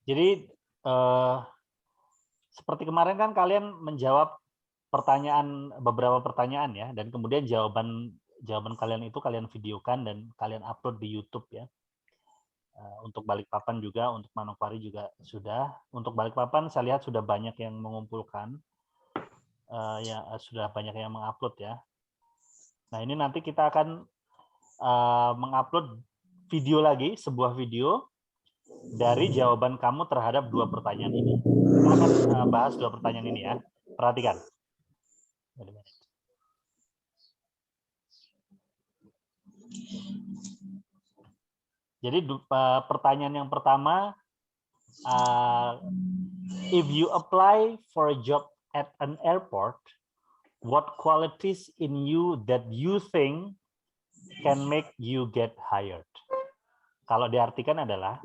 Jadi seperti kemarin kan kalian menjawab beberapa pertanyaan ya, dan kemudian jawaban kalian itu kalian videokan dan kalian upload di YouTube ya. Untuk Balikpapan juga, untuk Manokwari juga sudah. Untuk Balikpapan saya lihat sudah banyak yang mengumpulkan, ya sudah banyak yang mengupload ya. Nah ini nanti kita akan mengupload video lagi, sebuah video dari jawaban kamu terhadap dua pertanyaan ini. Kita akan bahas dua pertanyaan ini ya. Perhatikan. Jadi pertanyaan yang pertama, if you apply for a job at an airport, what qualities in you that you think can make you get hired? Kalau diartikan adalah,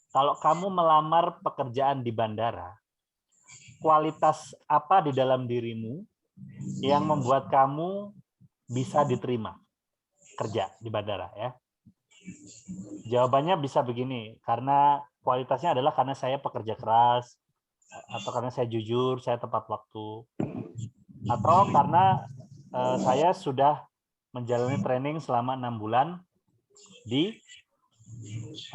kalau kamu melamar pekerjaan di bandara, kualitas apa di dalam dirimu yang membuat kamu bisa diterima kerja di bandara ya? Jawabannya bisa begini, karena kualitasnya adalah karena saya pekerja keras, atau karena saya jujur, saya tepat waktu, atau karena saya sudah menjalani training selama 6 bulan di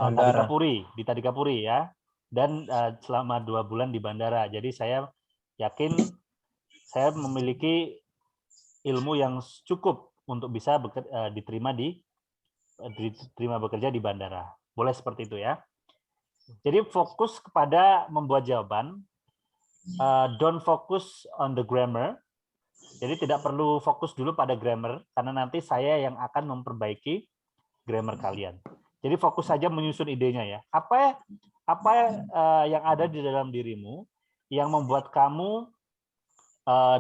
Tadika Puri ya, dan selama 2 bulan di bandara. Jadi saya yakin saya memiliki ilmu yang cukup untuk bisa diterima bekerja di bandara. Boleh seperti itu ya. Jadi fokus kepada membuat jawaban. Don't focus on the grammar. Jadi tidak perlu fokus dulu pada grammar, karena nanti saya yang akan memperbaiki grammar kalian. Jadi fokus saja menyusun idenya ya. Apa yang ada di dalam dirimu yang membuat kamu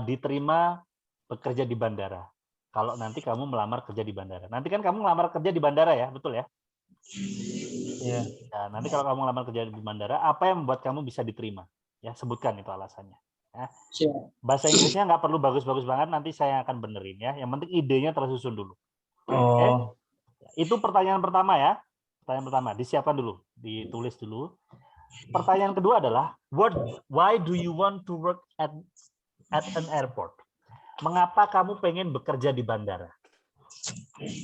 diterima bekerja di bandara? Kalau nanti kamu melamar kerja di bandara. Nanti kan kamu melamar kerja di bandara ya, betul ya? Iya. Nah, nanti kalau kamu melamar kerja di bandara, apa yang membuat kamu bisa diterima? Ya, sebutkan itu alasannya. Ya. Bahasa Inggrisnya nggak perlu bagus-bagus banget, nanti saya akan benerin ya. Yang penting idenya tersusun dulu. Oke? Itu pertanyaan pertama ya. Pertanyaan pertama, disiapkan dulu, ditulis dulu. Pertanyaan kedua adalah, why do you want to work at an airport? Mengapa kamu pengen bekerja di bandara?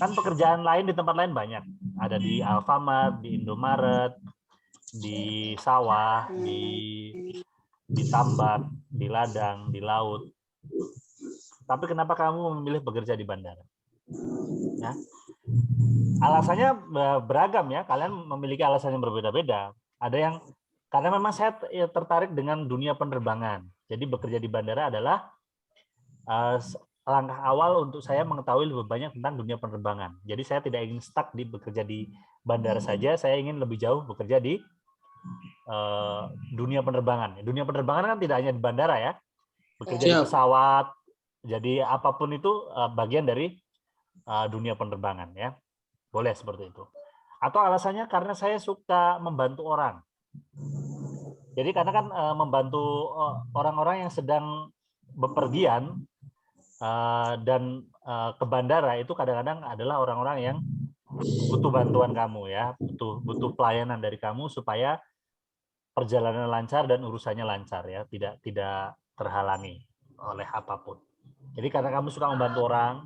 Kan pekerjaan lain di tempat lain banyak. Ada di Alfamart, di Indomaret, di sawah, di tambak, di ladang, di laut. Tapi kenapa kamu memilih bekerja di bandara? Ya. Alasannya beragam ya. Kalian memiliki alasan yang berbeda-beda. Ada yang karena memang saya tertarik dengan dunia penerbangan. Jadi bekerja di bandara adalah langkah awal untuk saya mengetahui lebih banyak tentang dunia penerbangan. Jadi saya tidak ingin stuck di bekerja di bandara saja, saya ingin lebih jauh bekerja di dunia penerbangan. Dunia penerbangan kan tidak hanya di bandara ya, bekerja di pesawat. Jadi apapun itu bagian dari dunia penerbangan ya, boleh seperti itu. Atau alasannya karena saya suka membantu orang. Jadi karena kan membantu orang-orang yang sedang bepergian dan ke bandara itu kadang-kadang adalah orang-orang yang butuh bantuan kamu ya, butuh pelayanan dari kamu supaya perjalanan lancar dan urusannya lancar ya, tidak terhalangi oleh apapun. Jadi karena kamu suka membantu orang,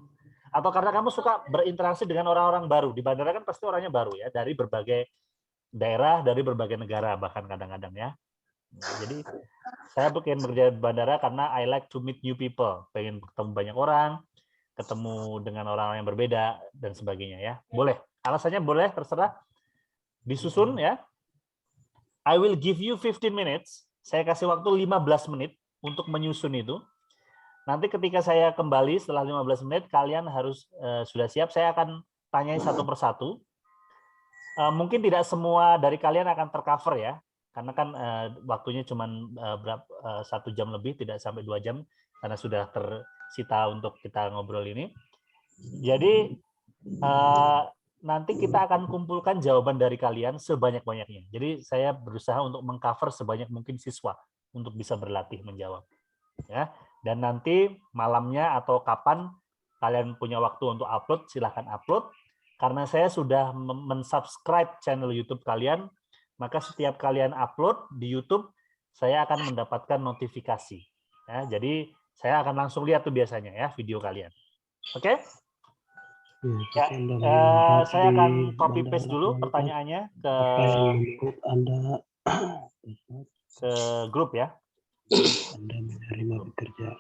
atau karena kamu suka berinteraksi dengan orang-orang baru. Di bandara kan pasti orangnya baru ya, dari berbagai daerah, dari berbagai negara bahkan kadang-kadang ya. Jadi saya pengen bekerja di bandara karena I like to meet new people, pengen ketemu banyak orang, ketemu dengan orang-orang yang berbeda dan sebagainya ya. Boleh, alasannya boleh, terserah. Disusun ya. I will give you 15 minutes. Saya kasih waktu 15 menit untuk menyusun itu. Nanti ketika saya kembali setelah 15 menit, kalian harus sudah siap. Saya akan tanyai satu persatu. Mungkin tidak semua dari kalian akan tercover ya, karena kan waktunya cuma 1 jam lebih, tidak sampai 2 jam, karena sudah tersita untuk kita ngobrol ini. Jadi nanti kita akan kumpulkan jawaban dari kalian sebanyak-banyaknya. Jadi saya berusaha untuk mengcover sebanyak mungkin siswa untuk bisa berlatih menjawab. Ya. Dan nanti malamnya atau kapan kalian punya waktu untuk upload, silahkan upload. karena saya sudah mensubscribe channel YouTube kalian, maka setiap kalian upload di YouTube, saya akan mendapatkan notifikasi. Ya, jadi saya akan langsung lihat tuh biasanya ya video kalian. Oke? Ya, saya akan copy paste dulu pertanyaannya ke grup ya. Anda menerima bekerja.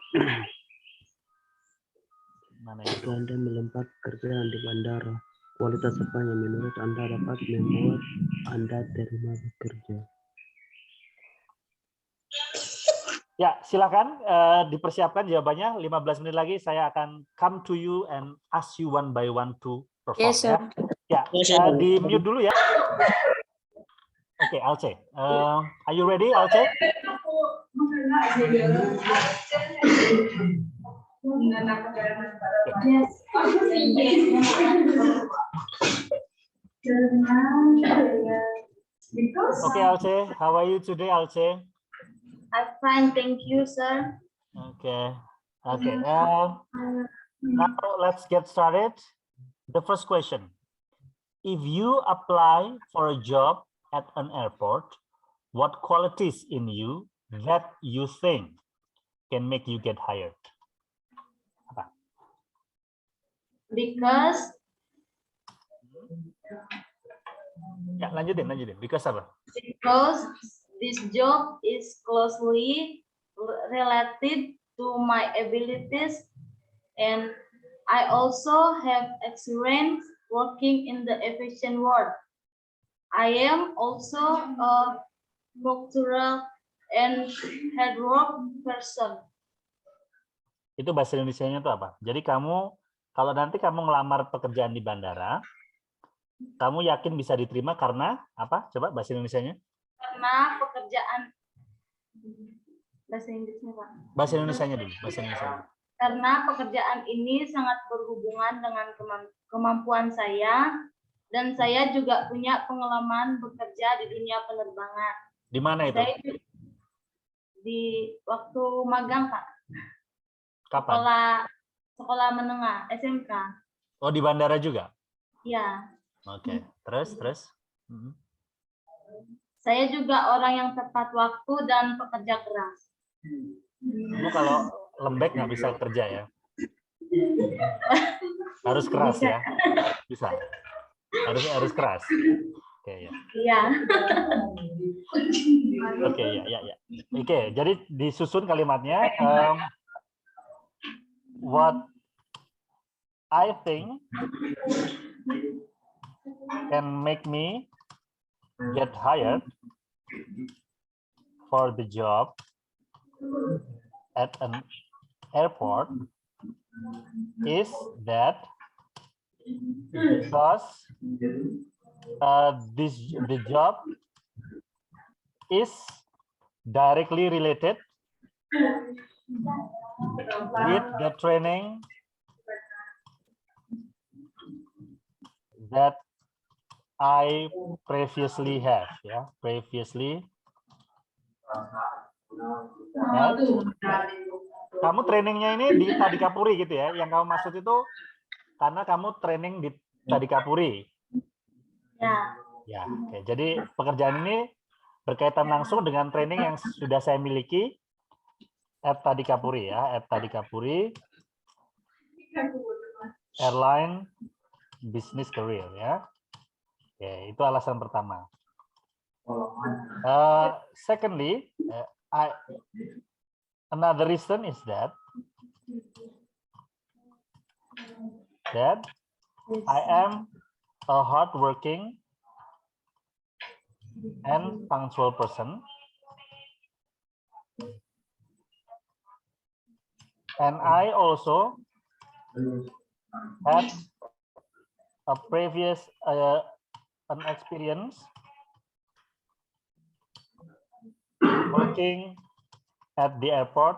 Mana itu? Anda melempar pekerjaan di bandara. Kualitas apa yang menurut Anda dapat membuat Anda terima bekerja? Ya, silakan dipersiapkan jawabannya. 15 menit lagi saya akan come to you and ask you one by one to perform. Yes, sir. Ya, di mute dulu ya. Oke, Alce. Are you ready, Alce? Okay, Alce. How are you today, Alce? I'm fine, thank you, sir. Okay. Okay. Now let's get started. The first question: if you apply for a job at an airport, what qualities in you that you think can make you get hired? Apa? Because Ya, lanjutin. Because apa? because this job is closely related to my abilities, and I also have experience working in the aviation world. I am also a cultural and hard work person. Itu bahasa Indonesianya itu apa? Jadi kamu, kalau nanti kamu ngelamar pekerjaan di bandara, kamu yakin bisa diterima karena apa? Coba bahasa Indonesianya. Karena pekerjaan bahasa Inggrisnya, Pak. Bahasa Indonesianya dulu, bahasa Indonesia. Karena pekerjaan ini sangat berhubungan dengan kemampuan saya, dan saya juga punya pengalaman bekerja di dunia penerbangan. Di mana itu? Saya di waktu magang, Pak. Kapan? Sekolah menengah, SMK. Oh, di bandara juga? Ya. Oke, terus? Saya juga orang yang tepat waktu dan pekerja keras. Kamu kalau lembek nggak bisa kerja ya? Harus keras ya? Bisa. Harus keras. Oke ya. Iya. Oke ya. Oke, jadi disusun kalimatnya. What I think can make me get hired for the job at an airport is that because the job is directly related with the training that I previously have, ya, previously. Ya. Kamu trainingnya ini di Tadikapuri gitu ya? Yang kamu maksud itu karena kamu training di Tadikapuri. Ya. Ya, oke. Jadi pekerjaan ini berkaitan langsung dengan training yang sudah saya miliki at Tadikapuri ya, at Tadikapuri Airline Business Career ya. Oke, itu alasan pertama. Secondly, another reason is that I am a hardworking and punctual person, and I also had a previous an experience working at the airport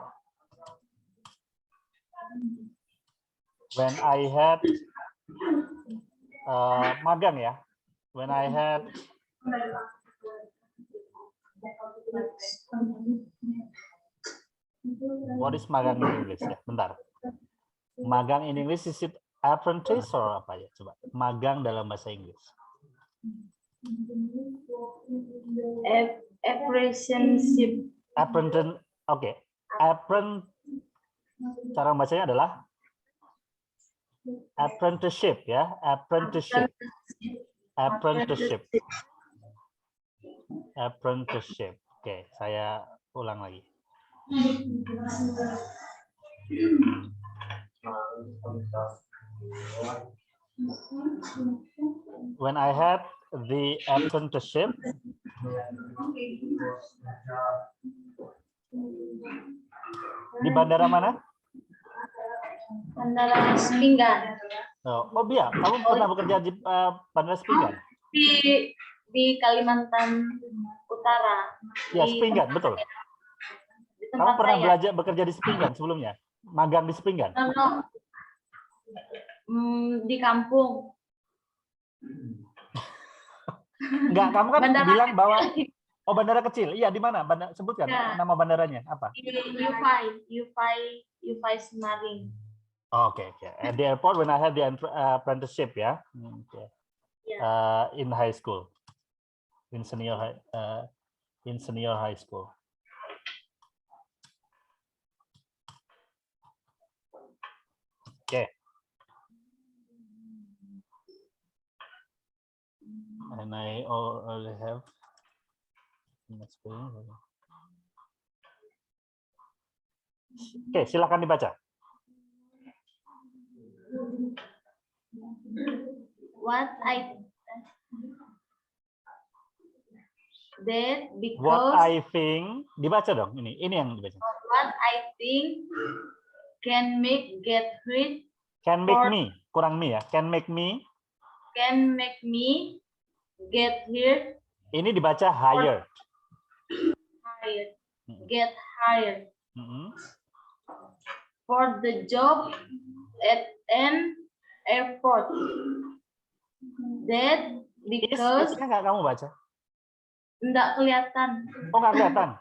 when I had magang ya, when I had what is magang in English ya? Bentar. Magang in English is it Apprentice or apa ya? Coba magang dalam bahasa Inggris. Apprenticeship. Apprentice, oke. Cara bacanya adalah apprenticeship ya, apprenticeship. Oke, saya ulang lagi. When I had the apprenticeship, di bandara mana? Bandara Sepinggan. Oh iya, kamu pernah bekerja di bandara Sepinggan? Di Kalimantan Utara. Ya, Sepinggan, betul. Kamu pernah bekerja di Sepinggan sebelumnya? Magang di Sepinggan? Di kampung. Enggak, kamu kan Bandara bilang bahwa bandara kecil. Iya, di mana? Sebutkan ya. nama bandaranya apa? Yufai Semarang. Oke. At the airport when I had the apprenticeship ya. Okay. In high school. In senior high school. Okay. And I already have. Oke, silakan dibaca. What I think, dibaca dong. Ini yang dibaca. What I think can make get rid. Can make me, kurang me ya. Can make me get here. Ini dibaca hired. Get hired. For the job at an airport. That because nggak kamu baca? Enggak kelihatan. Oh, nggak kelihatan?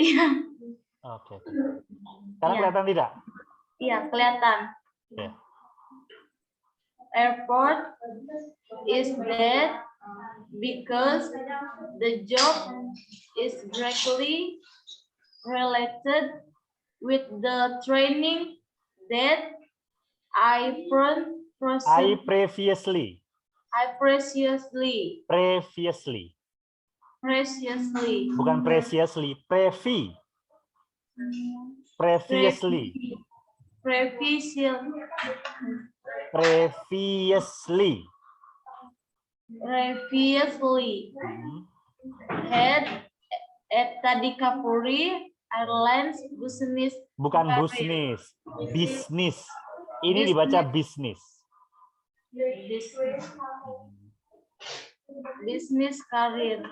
Iya. Oke. Sekarang kelihatan tidak? Iya, kelihatan. Yeah. Airport is that because the job is directly related with the training that I previously. Bukan previously, previously. Head at Tadikapuri Airlines business. Bukan business, bisnis. Ini dibaca bisnis. Business career.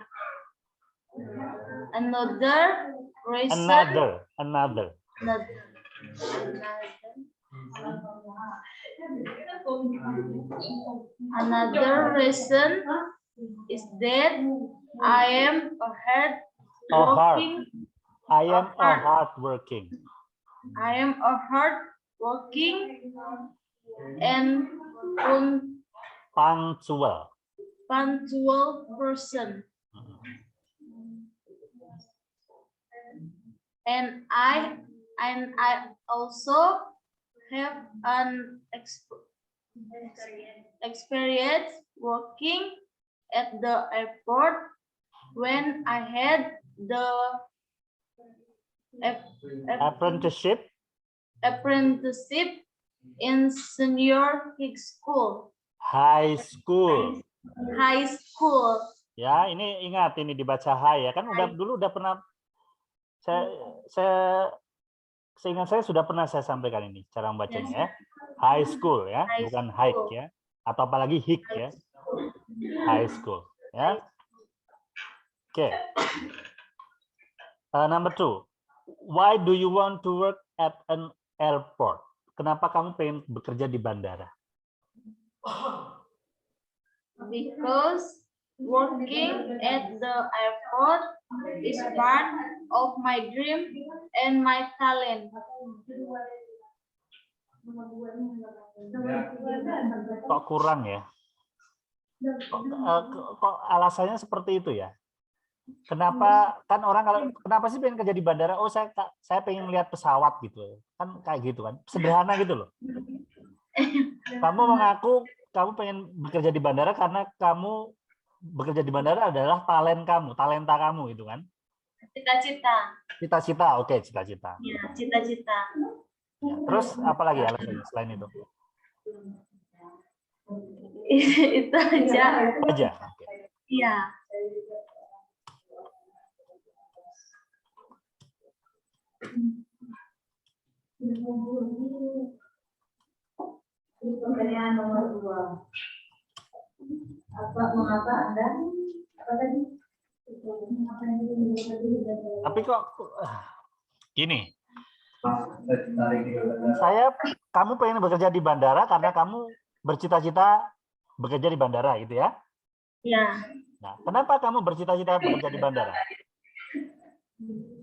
Another reason. Another reason is that I am hard working and punctual person. And I also have an experience working at the airport when I had the apprenticeship in senior high school. Ya, ini ingat ini dibaca high ya kan dulu udah pernah seingat saya sudah pernah saya sampaikan ini cara membacanya ya. High school ya, bukan hike ya. Atau apalagi hik ya. High school ya. Oke. Number 2. Why do you want to work at an airport? Kenapa kamu pengen bekerja di bandara? Because working at the airport is part of my dream and my talent. Kok kurang ya? Kok alasannya seperti itu ya? Kenapa kan orang kalau kenapa sih pengen kerja di bandara? Oh saya pengen lihat pesawat gitu kan, kayak gitu kan, sederhana gitu loh. Kamu mengaku kamu pengen bekerja di bandara karena kamu bekerja di bandara adalah talenta kamu gitu kan? Cita-cita, oke, cita-cita. Ya, cita-cita. Ya, terus apa lagi alasannya selain itu? Itu aja. Aja. Iya. Pertanyaan nomor 2. Mengapa Anda? Apa tadi? Tapi kok gini? Kamu pengen bekerja di bandara karena kamu bercita-cita bekerja di bandara gitu ya? Iya. Nah, kenapa kamu bercita-cita bekerja di bandara?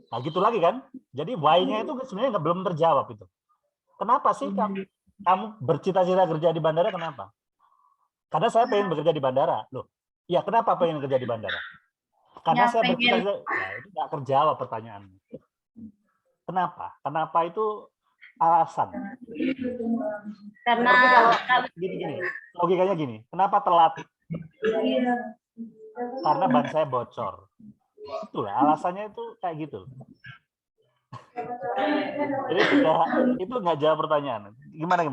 Nah, gitu lagi kan? Jadi why-nya itu sebenarnya belum terjawab itu. Kenapa sih kamu bercita-cita kerja di bandara, kenapa? Karena saya pengen bekerja di bandara. Loh, ya kenapa pengen kerja di bandara? Karena Ya, saya bercita-cita, ya, itu nggak terjawab pertanyaannya. Kenapa? Kenapa itu alasan? Karena gini, logikanya gini. Kenapa telat? Karena ban saya bocor. Itulah alasannya itu kayak gitu. Jadi itu nggak jawab pertanyaan. Gimana?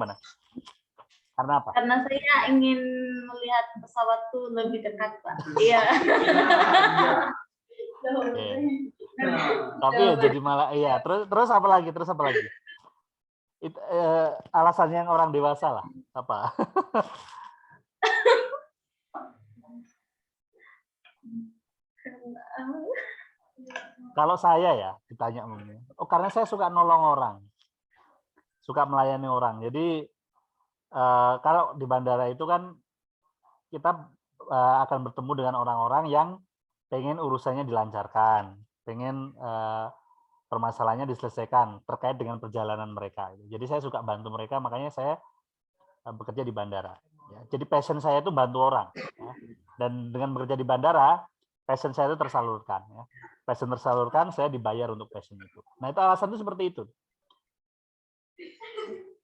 Karena apa? Karena saya ingin melihat pesawat tuh lebih dekat, Pak. Iya. Tapi ya jadi malah iya. Terus apa lagi? Itu, alasannya yang orang dewasa lah. Apa? Kalau saya ya ditanya, oh karena saya suka nolong orang, suka melayani orang. Jadi kalau di bandara itu kan kita akan bertemu dengan orang-orang yang pengen urusannya dilancarkan, pengen permasalahannya diselesaikan terkait dengan perjalanan mereka. Jadi saya suka bantu mereka, makanya saya bekerja di bandara. Ya. Jadi passion saya itu bantu orang. Ya. Dan dengan bekerja di bandara, passion saya itu tersalurkan. Ya. Passion tersalurkan, saya dibayar untuk passion itu. Nah itu alasan itu seperti itu.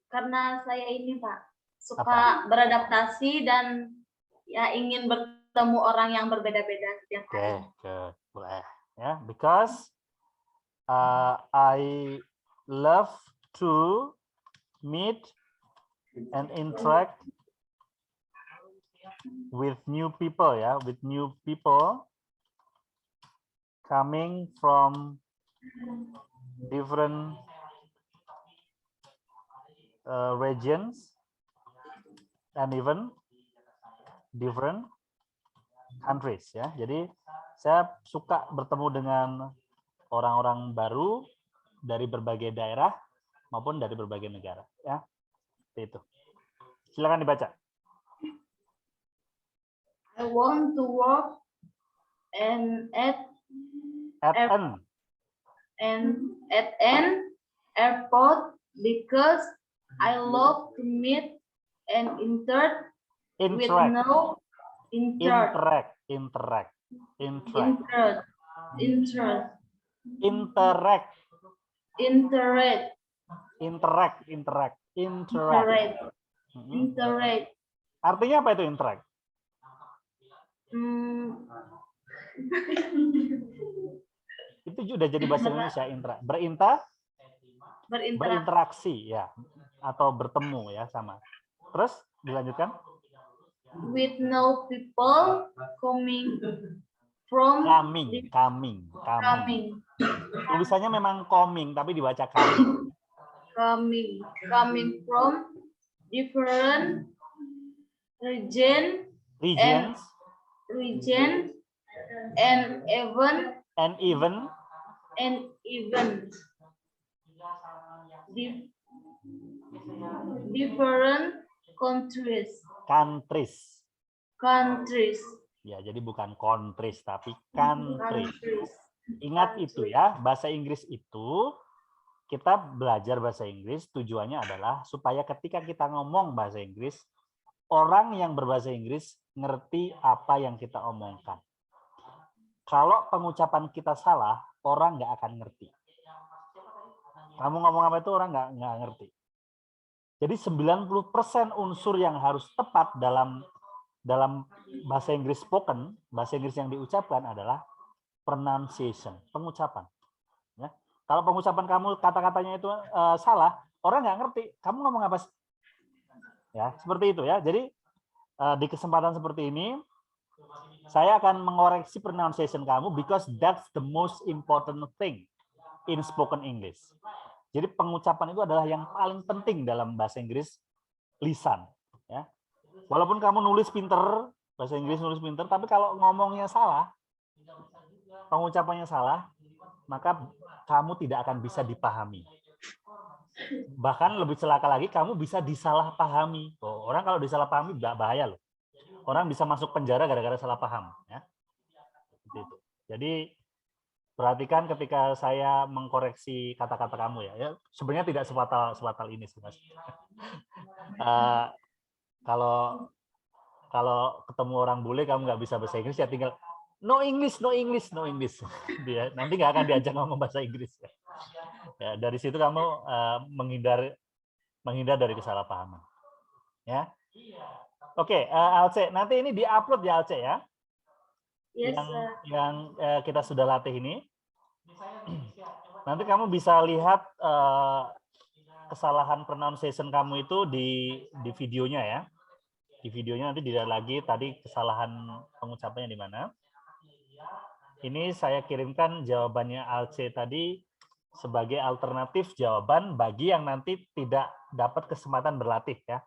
Karena saya ini Pak, suka beradaptasi dan ya ingin bertemu orang yang berbeda-beda setiap hari. Oke, boleh. Ya, because I love to meet and interact with new people, ya, with new people coming from different regions and even different countries, ya. Jadi saya suka bertemu dengan orang-orang baru dari berbagai daerah maupun dari berbagai negara, ya. Itu. Silakan dibaca. I want to work at an airport because I love to meet and interact with interact. Artinya apa itu interact? Itu sudah jadi bahasa Indonesia, berinteraksi ya, atau bertemu ya, sama. Terus dilanjutkan. With no people coming from coming. Tulisannya memang coming tapi dibaca coming. Coming from different regions and even different countries. Ya, jadi bukan countries tapi countries. Ingat itu ya, bahasa Inggris itu kita belajar bahasa Inggris tujuannya adalah supaya ketika kita ngomong bahasa Inggris, orang yang berbahasa Inggris ngerti apa yang kita omongkan. Kalau pengucapan kita salah, orang nggak akan ngerti. Kamu ngomong apa itu orang nggak ngerti. Jadi 90% unsur yang harus tepat dalam bahasa Inggris spoken, bahasa Inggris yang diucapkan adalah pronunciation, pengucapan. Ya. Kalau pengucapan kamu kata-katanya itu salah, orang nggak ngerti. Kamu ngomong apa sih? Ya, seperti itu ya. Jadi di kesempatan seperti ini, saya akan mengoreksi pronunciation kamu because that's the most important thing in spoken English. Jadi pengucapan itu adalah yang paling penting dalam bahasa Inggris lisan. Ya. Walaupun kamu nulis pinter, bahasa Inggris nulis pinter, tapi kalau ngomongnya salah, pengucapannya salah, maka kamu tidak akan bisa dipahami. Bahkan lebih celaka lagi, kamu bisa disalahpahami. Orang kalau disalahpahami bahaya loh. Orang bisa masuk penjara gara-gara salah paham. Ya. Jadi perhatikan ketika saya mengkoreksi kata-kata kamu ya. Sebenarnya tidak sefatal ini sih, Mas. Kalau ketemu orang bule kamu nggak bisa bahasa Inggris ya tinggal no English. Dia nanti nggak akan diajak ngomong bahasa Inggris. Ya, dari situ kamu menghindar dari kesalahpahaman. Ya. Oke, Alce, nanti ini diupload ya Alce ya. Yes, yang kita sudah latih ini. Nanti kamu bisa lihat kesalahan pronunciation kamu itu di videonya ya. Di videonya nanti dilihat lagi tadi kesalahan pengucapannya di mana. Ini saya kirimkan jawabannya Alce tadi sebagai alternatif jawaban bagi yang nanti tidak dapat kesempatan berlatih ya.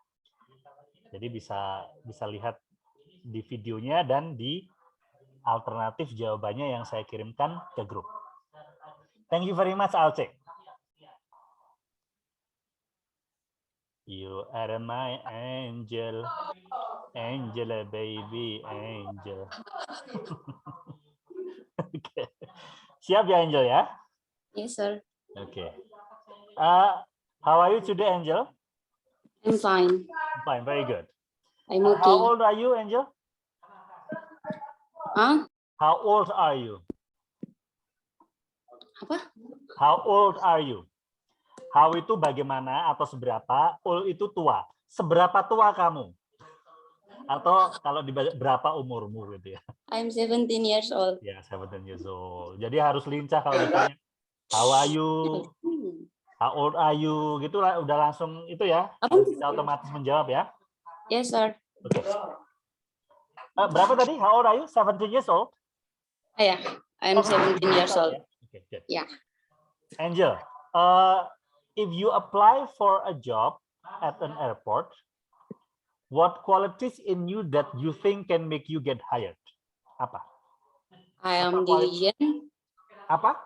Jadi bisa lihat di videonya dan di alternatif jawabannya yang saya kirimkan ke grup. Thank you very much, Alce. You are my angel, Angela baby, angel. Okay. Siap ya, Angel ya? Yes, sir. Okay. How are you today, Angel? I'm fine. Fine, very good. I'm okay. How old are you, Angel? Huh? How old are you? Apa? How old are you? How itu bagaimana atau seberapa, old itu tua. Seberapa tua kamu? Atau kalau berapa umurmu gitu ya? I'm 17 years old. Ya, 17 years old. Jadi harus lincah kalau ditanya, how are you? How old are you? Gitu lah, udah langsung itu ya. Bisa otomatis menjawab ya. Yes, sir. Oke. Berapa tadi? How old are you? 17 years old? Yeah, I'm 17 years old. Okay, good. Yeah. Angel, if you apply for a job at an airport, what qualities in you that you think can make you get hired? Apa? I am diligent. Apa?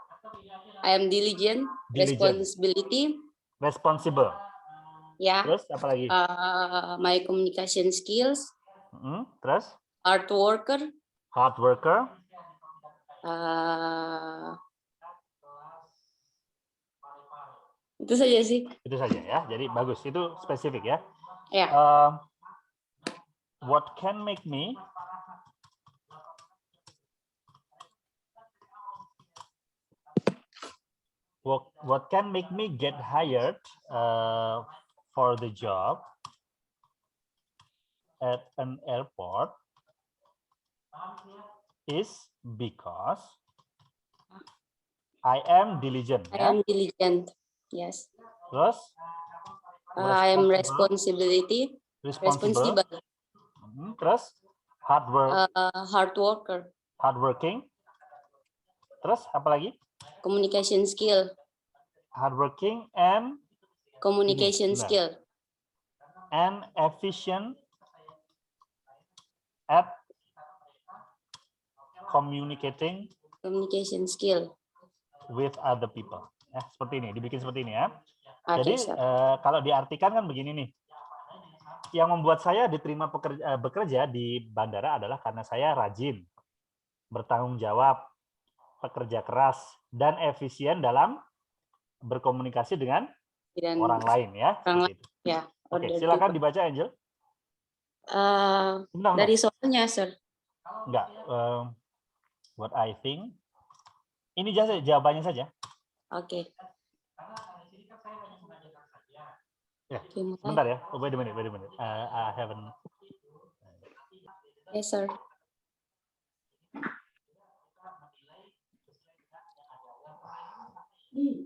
I am diligent. Responsibility. Responsible. Ya. Terus apa lagi? My communication skills. Terus? Hard worker. Hard worker. Itu saja sih. Itu saja ya. Jadi bagus. Itu spesifik ya. Ya. What can make me get hired for the job at an airport is because I am diligent. I am diligent. Yes. Terus? I am responsible. Terus? Hard worker. Hardworking. Terus apa lagi? Communication skill. Hardworking and communication skill. And efficient at communicating. Communication skill. With other people. Ya, seperti ini, dibikin seperti ini ya. Okay, jadi kalau diartikan kan begini nih. Yang membuat saya diterima bekerja di bandara adalah karena saya rajin, bertanggung jawab, pekerja keras, dan efisien dalam berkomunikasi dengan Dan orang lain ya. orang Seperti itu. ya. Oke, Other silakan people. dibaca Angel. No. Dari soalnya, Sir. Enggak. What I think. Ini saja jawabannya saja. Oke. Ya, Oke, mulai. sebentar ya. Oh, wait a minute. I haven't. Yes, sir.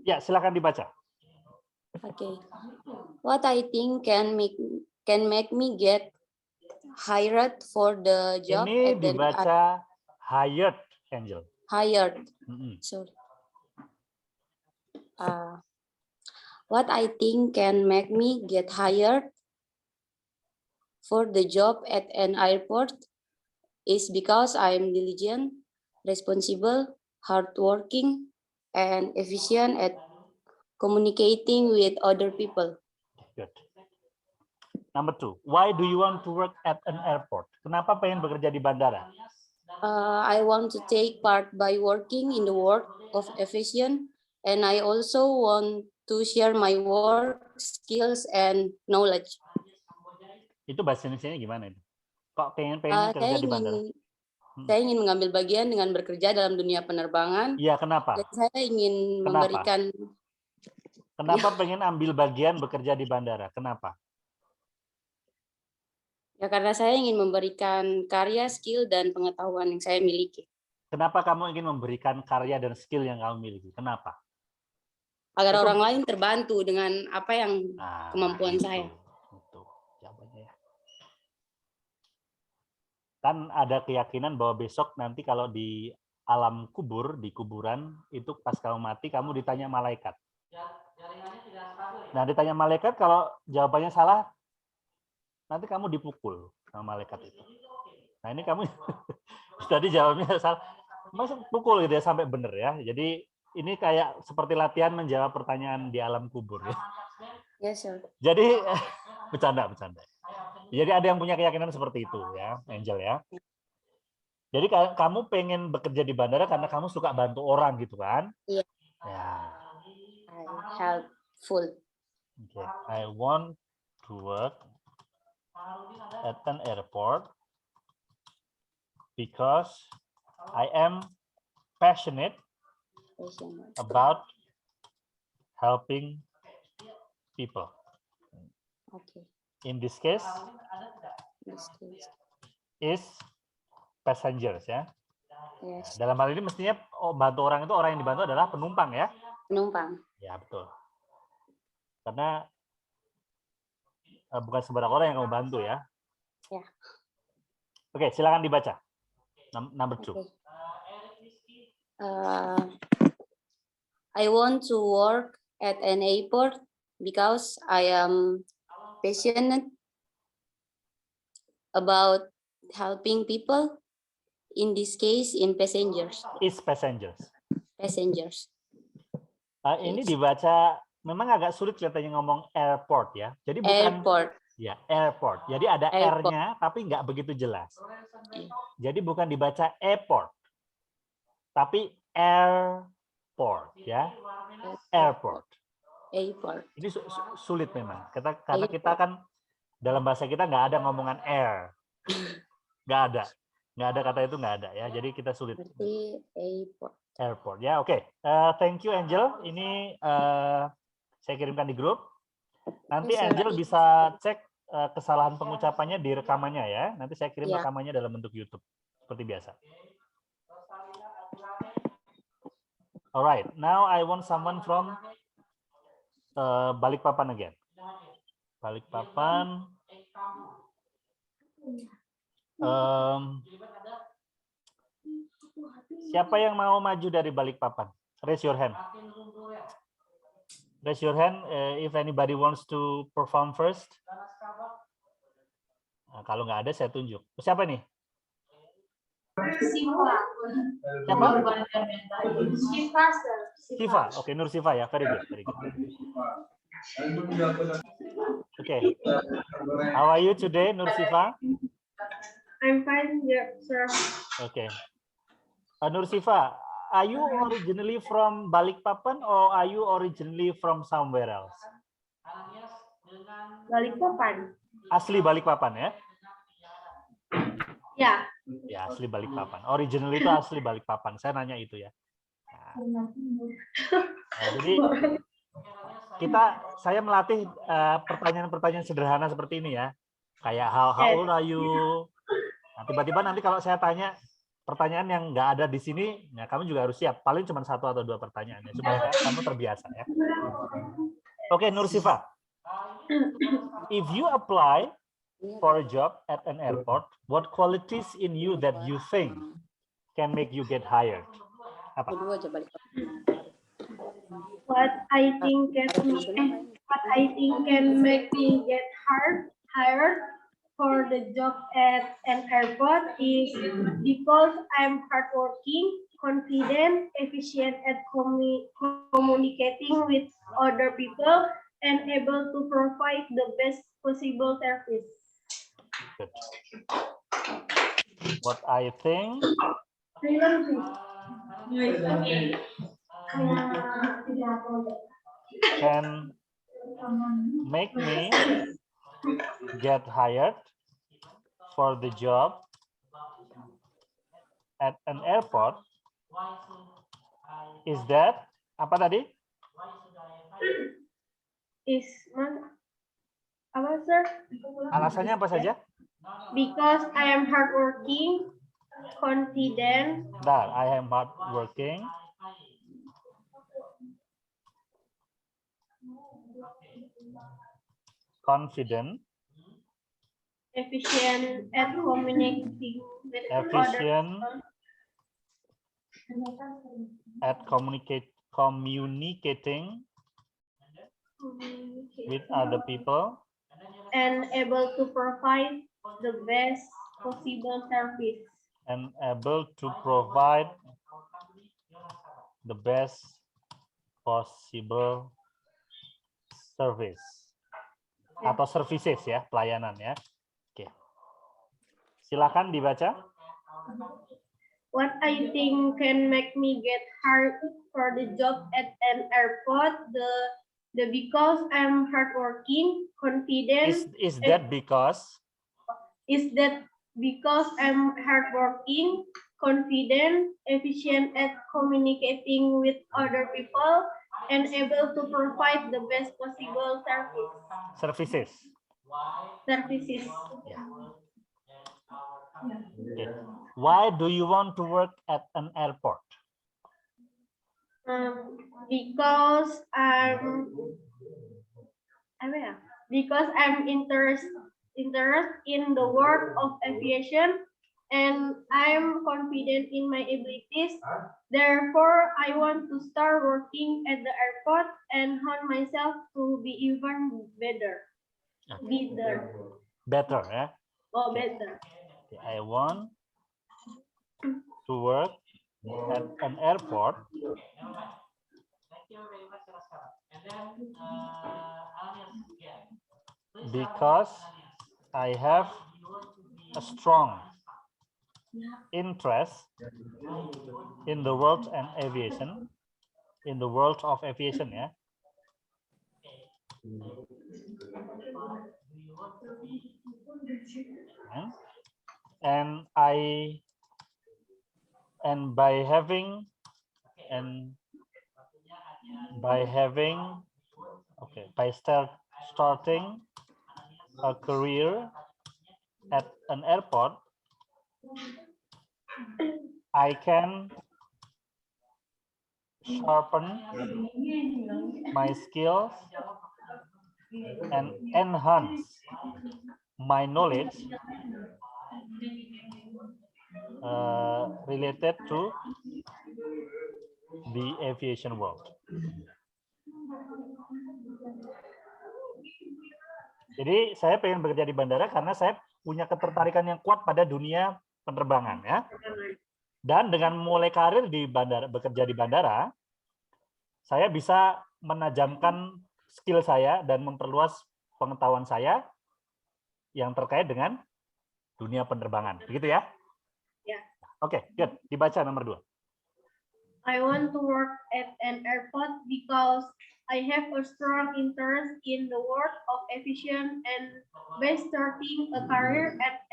Ya, silakan dibaca. Okay. What I think can make me get hired for the job Ini at the dibaca hired, Angel. hired. Sorry. What I think can make me get hired for the job at an airport is because I'm diligent, responsible, hardworking, and efficient at communicating with other people. Good. Number 2, why do you want to work at an airport? Kenapa pengen bekerja di bandara? I want to take part by working in the work of aviation, and I also want to share my work skills and knowledge. Itu bahasa Indonesia-nya gimana itu? Kok pengen kerja di bandara? Saya ingin mengambil bagian dengan bekerja dalam dunia penerbangan. Iya, kenapa? Dan saya ingin memberikan. Kenapa pengen ambil bagian bekerja di bandara? Kenapa? Ya karena saya ingin memberikan karya, skill, dan pengetahuan yang saya miliki. Kenapa kamu ingin memberikan karya dan skill yang kamu miliki? Kenapa? Agar orang lain terbantu dengan apa yang kemampuan saya. Itu jawabannya ya. Kan ada keyakinan bahwa besok nanti kalau di alam kubur, di kuburan, itu pas kamu mati, kamu ditanya malaikat. Nah, ditanya malaikat, kalau jawabannya salah, nanti kamu dipukul sama malaikat itu. Nah, ini kamu tadi jawabnya salah, masuk pukul gitu ya sampai benar ya. Jadi ini kayak seperti latihan menjawab pertanyaan di alam kubur ya. Yes, sir. Jadi bercanda. Jadi ada yang punya keyakinan seperti itu ya, Angel ya. Jadi kamu pengen bekerja di bandara karena kamu suka bantu orang gitu kan? Iya. Ya. Helpful. Okay. I want to work at an airport because I am passionate about helping people. Okay. In this case, is passengers ya. Yes. Dalam hal ini mestinya bantu orang itu orang yang dibantu adalah penumpang ya. Penumpang. Ya betul. Karena bukan sembarang orang yang kamu bantu ya. Ya. Oke, silakan dibaca. Number 2. Okay. I want to work at an airport because I am passionate about helping people. In this case, in passengers. Is passengers. Passengers. Ini dibaca memang agak sulit kelihatannya ngomong airport ya. Jadi bukan airport. Ya, airport. Jadi ada R-nya tapi nggak begitu jelas. Jadi bukan dibaca airport. Tapi airport ya. Airport. Airport. Ini sulit memang. Karena kita kan dalam bahasa kita nggak ada ngomongan air. Nggak ada. Nggak ada kata itu nggak ada ya. Jadi kita sulit. Berarti airport. Airport ya, oke. Thank you Angel. Ini saya kirimkan di grup. Nanti Angel bisa cek kesalahan pengucapannya di rekamannya ya. Nanti saya kirim rekamannya dalam bentuk YouTube seperti biasa. Alright, now I want someone from Balikpapan again. Balikpapan. Siapa yang mau maju dari Balikpapan? Raise your hand. Raise your hand if anybody wants to perform first. Nah, kalau nggak ada saya tunjuk. Siapa nih? Siapa? Siva. Oke, Nur Siva ya. Very good. Very good. Oke. How are you today, Nur Siva? I'm fine, yeah, sir. Oke. Nur Siva, Are you originally from Balikpapan or are you originally from somewhere else? Balikpapan. Asli Balikpapan ya? Ya. Ya, asli Balikpapan. Originally itu asli Balikpapan. Saya nanya itu ya. Nah, jadi saya melatih pertanyaan-pertanyaan sederhana seperti ini ya. Kayak how old are you? Nah, tiba-tiba nanti kalau saya tanya pertanyaan yang nggak ada di sini, ya kamu juga harus siap. Paling cuma 1 atau 2 pertanyaan ya, supaya kamu terbiasa ya. Oke, Nursifa. If you apply for a job at an airport, what qualities in you that you think can make you get hired? Apa? What I think can make me get hired for the job at an airport is because I'm hardworking, confident, efficient at communicating with other people, and able to provide the best possible service. Good. What I think can make me get hired for the job at an airport is that apa tadi? Apa, sir? Alasannya apa saja? Because I am hardworking, confident. That I am hardworking, confident, efficient at communicating with efficient at communicating with other people, and able to provide the best possible service. and able to provide the best possible service atau services ya, pelayanan ya. Oke. Silakan dibaca. What I think can make me get hired for the job at an airport, the because I'm hardworking, confident. Is that because? Is that because I'm hardworking, confident, efficient at communicating with other people, and able to provide the best possible Services. services. Yeah. Okay. Why do you want to work at an airport? Because I'm interested in the world of aviation, and I'm confident in my abilities. Therefore, I want to start working at the airport and hone myself to be even better. Better, yeah? Oh, better. I want to work at an airport because I have a strong interest in the world and aviation, in the world of aviation, yeah. And by having starting a career at an airport, I can sharpen my skills and enhance my knowledge related to the aviation world. Jadi saya pengen bekerja di bandara karena saya punya ketertarikan yang kuat pada dunia penerbangan ya. Dan dengan mulai karir di bandara, bekerja di bandara, saya bisa menajamkan skill saya dan memperluas pengetahuan saya yang terkait dengan dunia penerbangan. Begitu ya? Ya. Oke, good. Dibaca nomor 2. I want to work at an airport because I have a strong interest in the work of aviation, and by starting a career at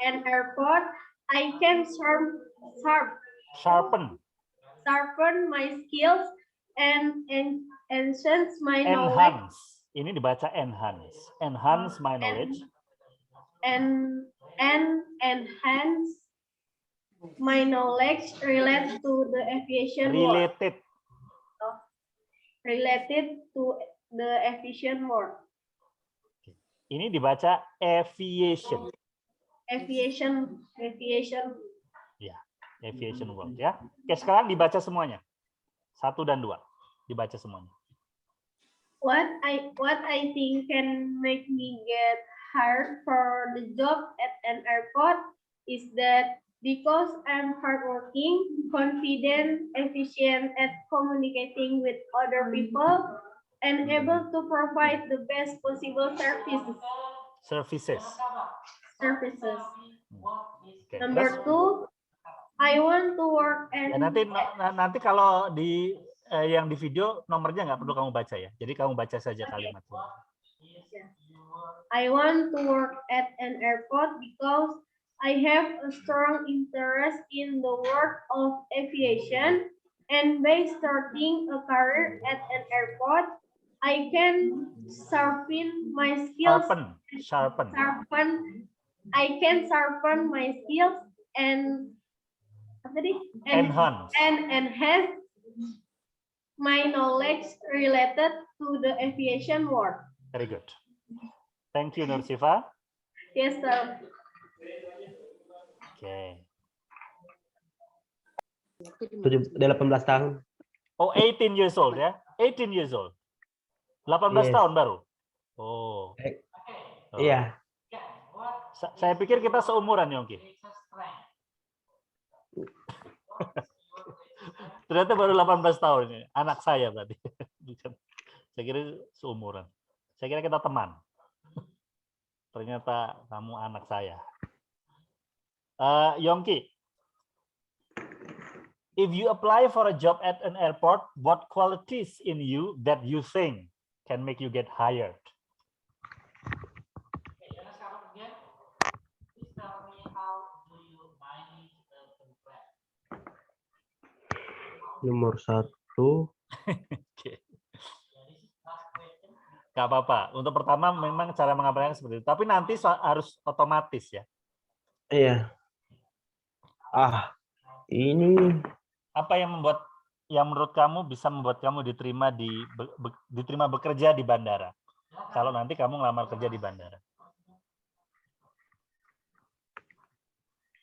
an airport, I can Sharpen. sharpen my skills and enhance my knowledge Enhance. Ini dibaca enhance. Enhance my knowledge. and enhance my knowledge related to the aviation world. Related to the aviation world. Ini dibaca aviation. Aviation. Ya, aviation world ya. Oke, sekarang dibaca semuanya. 1 dan 2. Dibaca semuanya. What I think can make me get hired for the job at an airport is that because I'm hardworking, confident, efficient at communicating with other people, and able to provide the best possible services. Oke, Number terus? 2, I want to work and nanti kalau di yang di video nomornya nggak perlu kamu baca ya. Jadi kamu baca saja kalimatnya. I want to work at an airport because I have a strong interest in the world of aviation, and by starting a career at an airport, I can sharpen my skills. Sharpen. I can sharpen my skills and enhance my knowledge related to the aviation world. Very good. Thank you, Nursifa. Yes, sir. Oke. 18 tahun. Oh, 18 years old ya. 18 years old. 18 Yes. tahun baru. Oh. Iya. Saya pikir kita seumuran, Yongki. Ternyata baru 18 tahun ini. Anak saya berarti. Saya kira seumuran. Saya kira kita teman. Ternyata kamu anak saya. Yongki, if you apply for a job at an airport, what qualities in you that you think can make you get hired? Nomor 1. Gak apa-apa. Untuk pertama memang cara mengapresiasinya seperti itu. Tapi nanti harus otomatis ya. Iya. Ini. Apa yang menurut kamu bisa membuat kamu diterima bekerja di bandara? Kalau nanti kamu ngelamar kerja di bandara.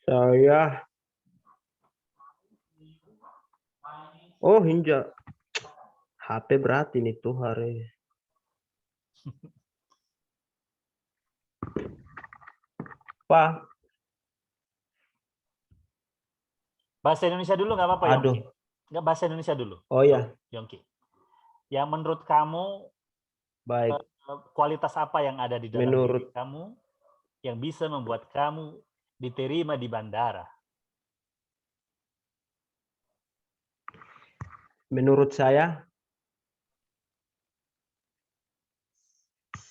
Saya. Oh, hinja. HP berat ini tuh hari. Pak. Bahasa Indonesia dulu nggak apa-apa, Aduh. Yongki. Nggak, bahasa Indonesia dulu. Oh ya. Yongki. Yang menurut kamu, Baik. kualitas apa yang ada di dalam Menurut diri kamu yang bisa membuat kamu diterima di bandara? Menurut saya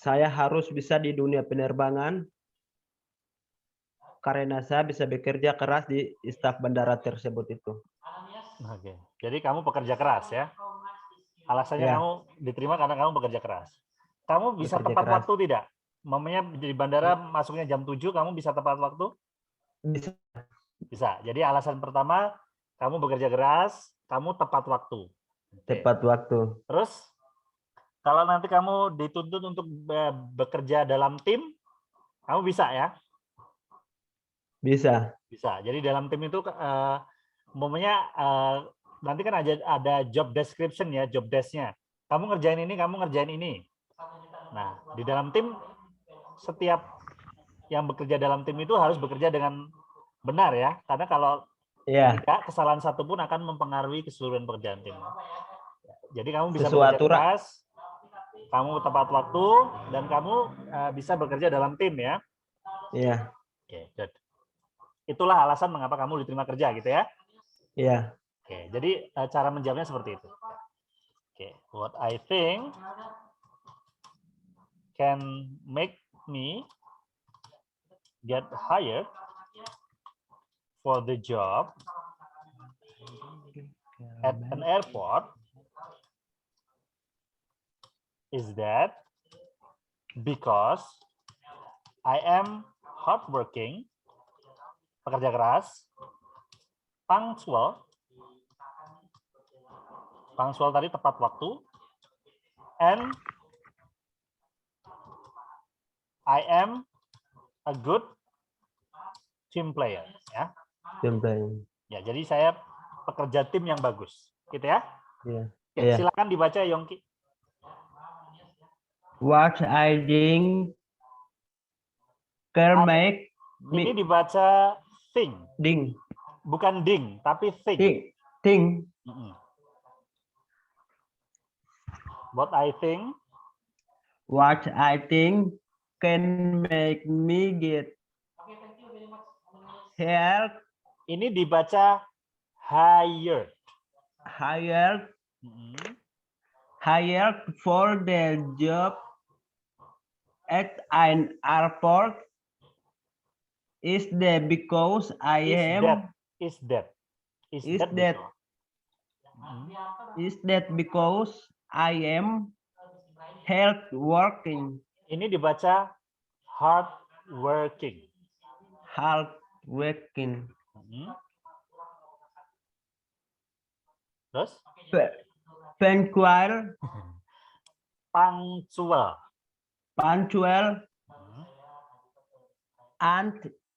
harus bisa di dunia penerbangan karena saya bisa bekerja keras di staf bandara tersebut itu. Oke. Jadi kamu pekerja keras ya? Alasannya kamu diterima karena kamu bekerja keras. Kamu bisa tepat waktu tidak? Mamanya di bandara masuknya jam 7, kamu bisa tepat waktu? Bisa. Bisa. Jadi alasan pertama, kamu bekerja keras, kamu tepat waktu. Tepat waktu. Terus, kalau nanti kamu dituntut untuk bekerja dalam tim, kamu bisa ya? Bisa. Bisa. Jadi dalam tim itu, umumnya nanti kan ada job description ya, job desk-nya. Kamu ngerjain ini, kamu ngerjain ini. Nah, di dalam tim, setiap yang bekerja dalam tim itu harus bekerja dengan benar ya. Karena kalau tidak, kesalahan satu pun akan mempengaruhi keseluruhan pekerjaan tim. Jadi kamu bisa bekerja keras, kamu tepat waktu, dan kamu bisa bekerja dalam tim ya. Iya. Oke, good. Itulah alasan mengapa kamu diterima kerja gitu ya. Iya. Oke, jadi cara menjawabnya seperti itu. Oke, what I think can make me get hired for the job at an airport is that because I am hardworking, pekerja keras, punctual tadi tepat waktu, and I am a good team player. Ya, Team playing. ya jadi saya pekerja tim yang bagus, gitu ya. Yeah. Oke, Yeah. silakan dibaca Yongki. What I think can make Ini me dibaca think, ding bukan ding, tapi think. think What I think can make me get hired ini dibaca hired. Hired for the job at an airport is that because I am Is that because I am hard working. Ini dibaca hard working. Terus punctual and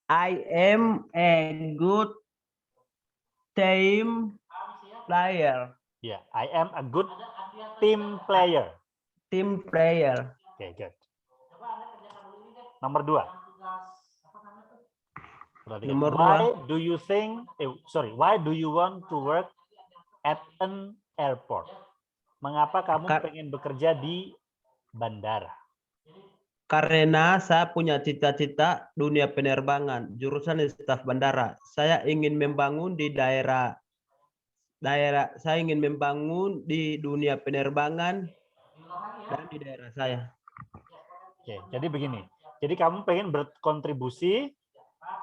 I am a good team player. Yeah, I am a good team player. Okay, good. Nomor 2. Why do you want to work at an airport? Mengapa kamu pengen bekerja di bandara? Karena saya punya cita-cita dunia penerbangan, jurusan staf bandara. Saya ingin membangun di saya ingin membangun di dunia penerbangan dan di daerah saya. Oke, jadi begini. Jadi kamu pengen berkontribusi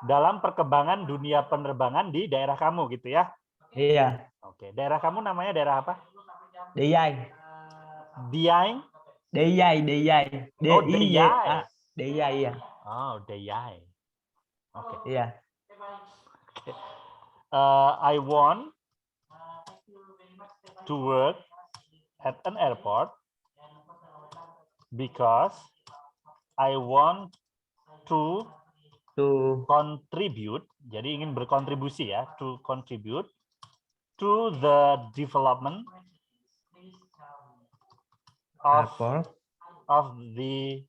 dalam perkembangan dunia penerbangan di daerah kamu gitu ya? Iya. Oke, daerah kamu namanya daerah apa? Deyai. Deyai. Oh, Deyai ya. Oh, Deyai. Oke. Iya. I want to work at an airport because I want to contribute. Jadi ingin berkontribusi ya, to contribute to the development of the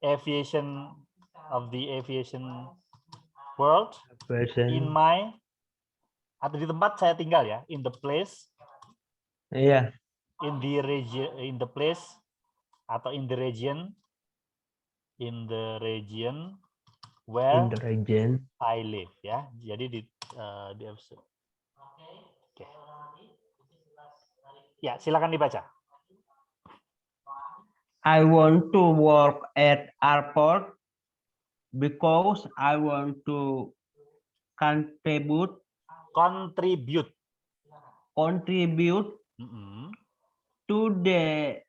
aviation world in my atau di tempat saya tinggal ya, in the place, in the region, where I live ya. Jadi di episode. Oke. Ya, silakan dibaca. I want to work at airport because I want to contribute to the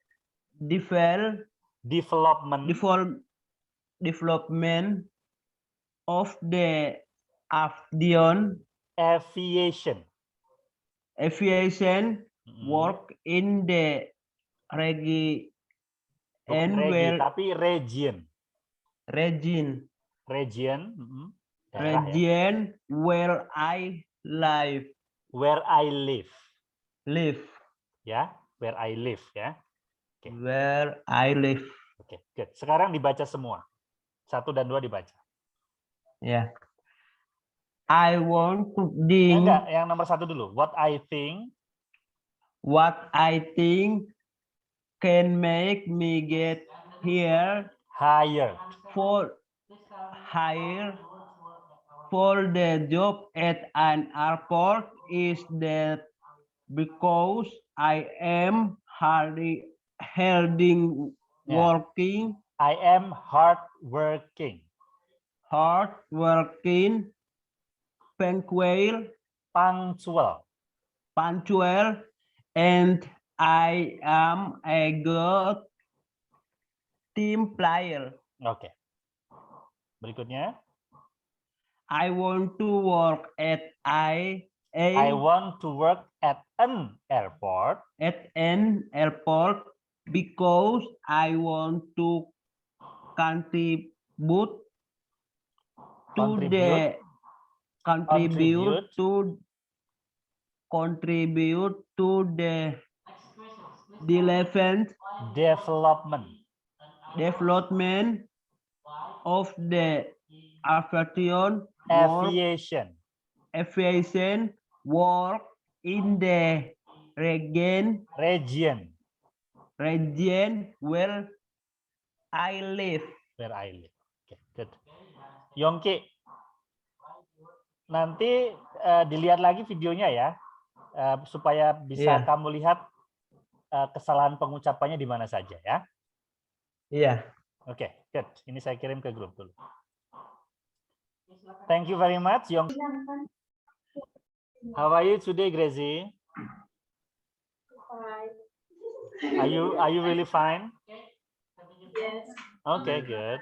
development of the aviation work in the region where I live. Ya, where I live ya. Okay. Where I live. Oke, good. Sekarang dibaca semua. 1 dan 2 dibaca. Ya. I want to ding. Enggak, yang nomor 1 dulu. What I think can make me get hired for the job at an airport is that because I am harding Yeah. working, I am hard working. punctual, Punctual. and I am a good team player. Oke. Berikutnya. I want to work at I want to work at an airport because I want to contribute to the Contribute. contribute to the development of the aviation work in the region where I live. Okay, good. Yongki, nanti dilihat lagi videonya ya, supaya bisa Iya. kamu lihat kesalahan pengucapannya di mana saja ya. Iya. Oke, good. Ini saya kirim ke grup dulu. Thank you very much, Yongki. How are you today, Gracie? Fine. Are you really fine? Yes. Okay, good.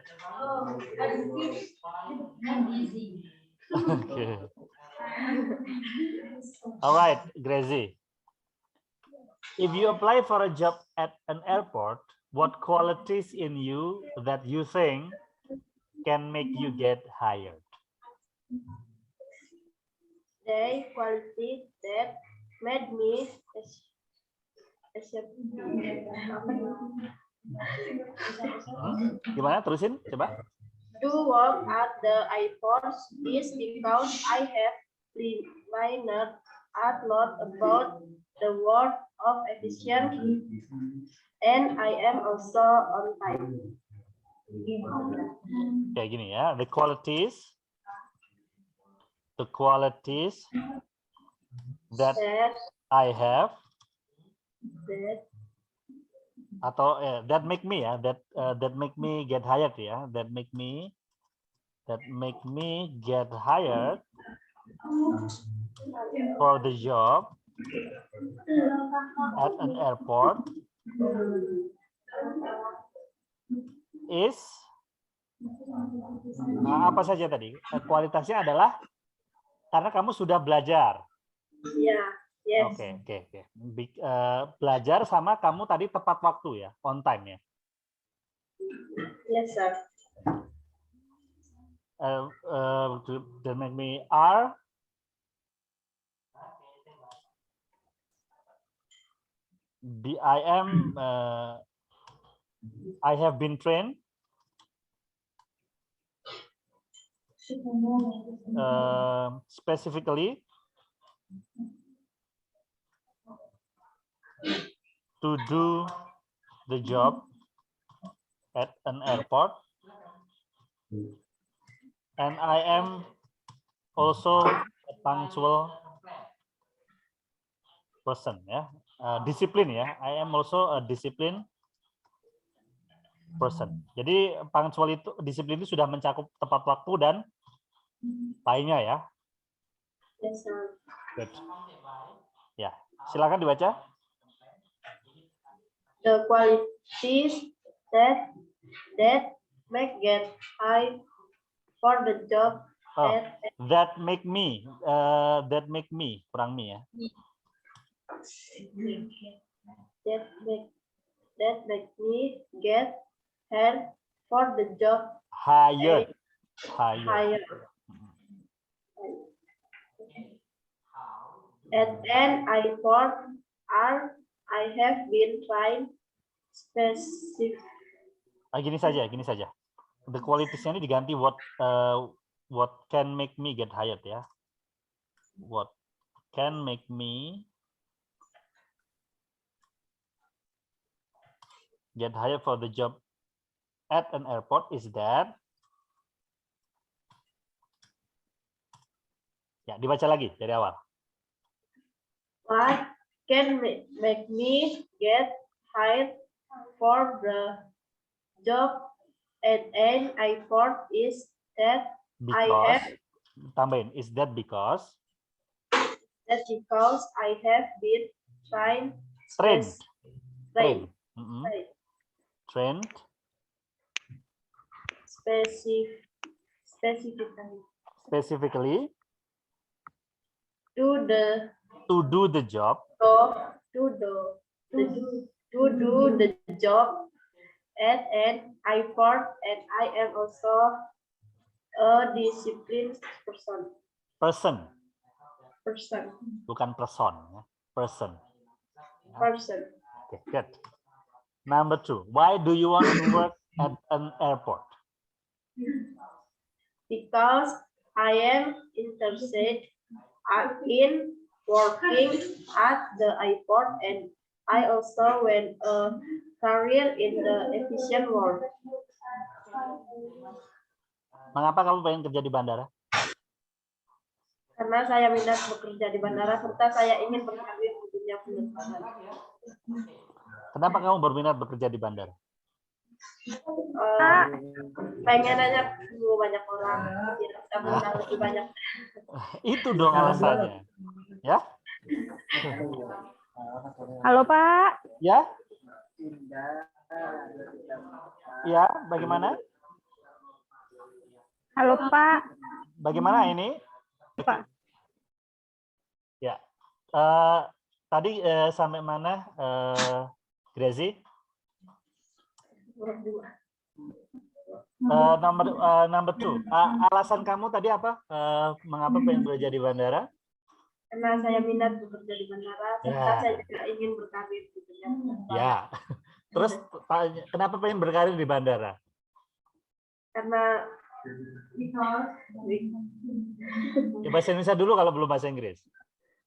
Okay. All right, Gracie. If you apply for a job at an airport, what qualities in you that you think can make you get hired? The quality that made me Gimana? Terusin, coba. to work at the airport is because I have learned a lot about the world of aviation, and I am also on time. Kayak gini ya, the qualities that I have atau that make me ya, that make me get hired ya, that make me get hired for the job at an airport is apa saja tadi? Kualitasnya adalah karena kamu sudah belajar. Yeah. Yes. Oke. Belajar sama kamu tadi tepat waktu ya, on time ya. Yes, sir. That make me are I have been trained specifically to do the job at an airport, and I am also a punctual person ya, disiplin ya. I am also a discipline person. Jadi punctual itu, disiplin itu sudah mencakup tepat waktu dan lainnya ya. Yes, sir. Good. Ya, silakan dibaca. The qualities that make get hired for the job that make me kurang me ya. That make me get hired for the job. Hired. At an airport, I have been trying specific. Gini saja. The qualities-nya ini diganti what can make me get hired ya. What can make me get hired for the job at an airport is that Ya, dibaca lagi dari awal. What can make me get hired for the job at an airport is that Because, tambahin, is that because I have been trained specifically to do the job at an airport, and I am also a disciplined person. Bukan person, ya. Person. Okay, good. Number 2, why do you want to work at an airport? Because I am interested in working at the airport, and I also want a career in the aviation world. Mengapa kamu pengen kerja di bandara? Karena saya minat bekerja di bandara serta saya ingin berkarir di dunia penerbangan. Kenapa kamu berminat bekerja di bandara? Pengen aja banyak orang, biar bisa mengenal lebih banyak. Itu dong alasannya, ya? Halo Pak. Ya? Ya, bagaimana? Halo Pak. Bagaimana ini? Pak. Ya, tadi sampai mana, Gracie? Number 2. Alasan kamu tadi apa? Mengapa pengen bekerja di bandara? Karena saya minat bekerja di bandara, serta saya juga ingin berkarir di dunia penerbangan. Ya. Terus kenapa pengen berkarir di bandara? Karena ya, bahasa Indonesia dulu kalau belum bahasa Inggris.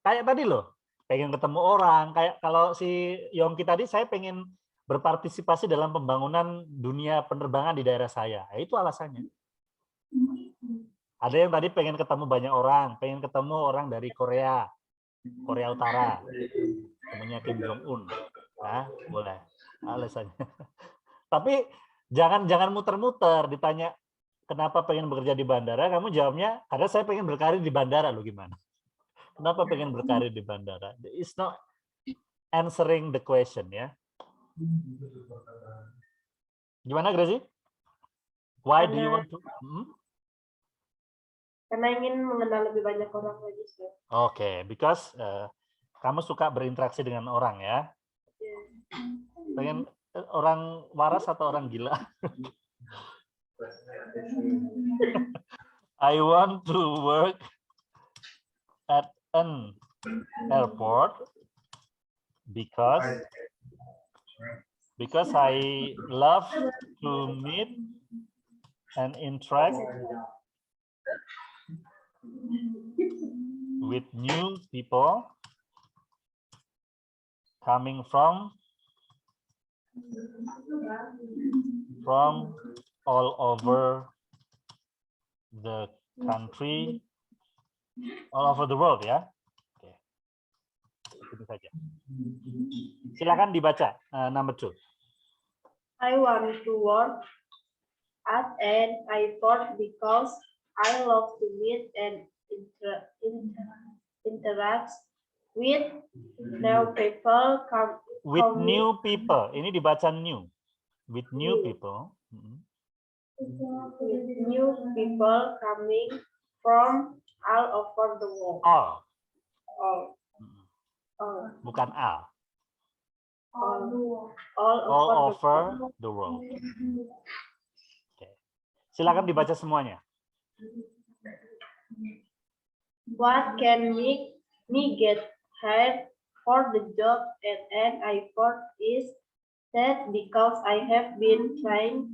Kayak tadi loh, pengen ketemu orang. Kayak kalau si Yongki tadi, saya pengen berpartisipasi dalam pembangunan dunia penerbangan di daerah saya. Ya, itu alasannya. Ada yang tadi pengen ketemu banyak orang, pengen ketemu orang dari Korea Utara, temunya Kim Jong Un. Nah, boleh alasannya. Tapi jangan muter-muter, ditanya kenapa pengen bekerja di bandara, kamu jawabnya karena saya pengen berkarir di bandara. Lo gimana? Kenapa pengen berkarir di bandara? It's not answering the question, ya. Gimana, Gracie? Why do you want to? Karena ingin mengenal lebih banyak orang lagi. Oke, because kamu suka berinteraksi dengan orang, ya. Pengen orang waras atau orang gila? I want to work at an airport because I love to meet and interact with new people coming from all over the country, all over the world, ya. Oke. Itu saja. Silakan dibaca number 2. I want to work at an airport because I love to meet and interact with new people. With new people. Ini dibaca new. With new people. With new people coming from all over the world. All. Bukan all. All over the world. Oke. Silakan dibaca semuanya. What can make me get hired for the job at an airport is that because I have been trying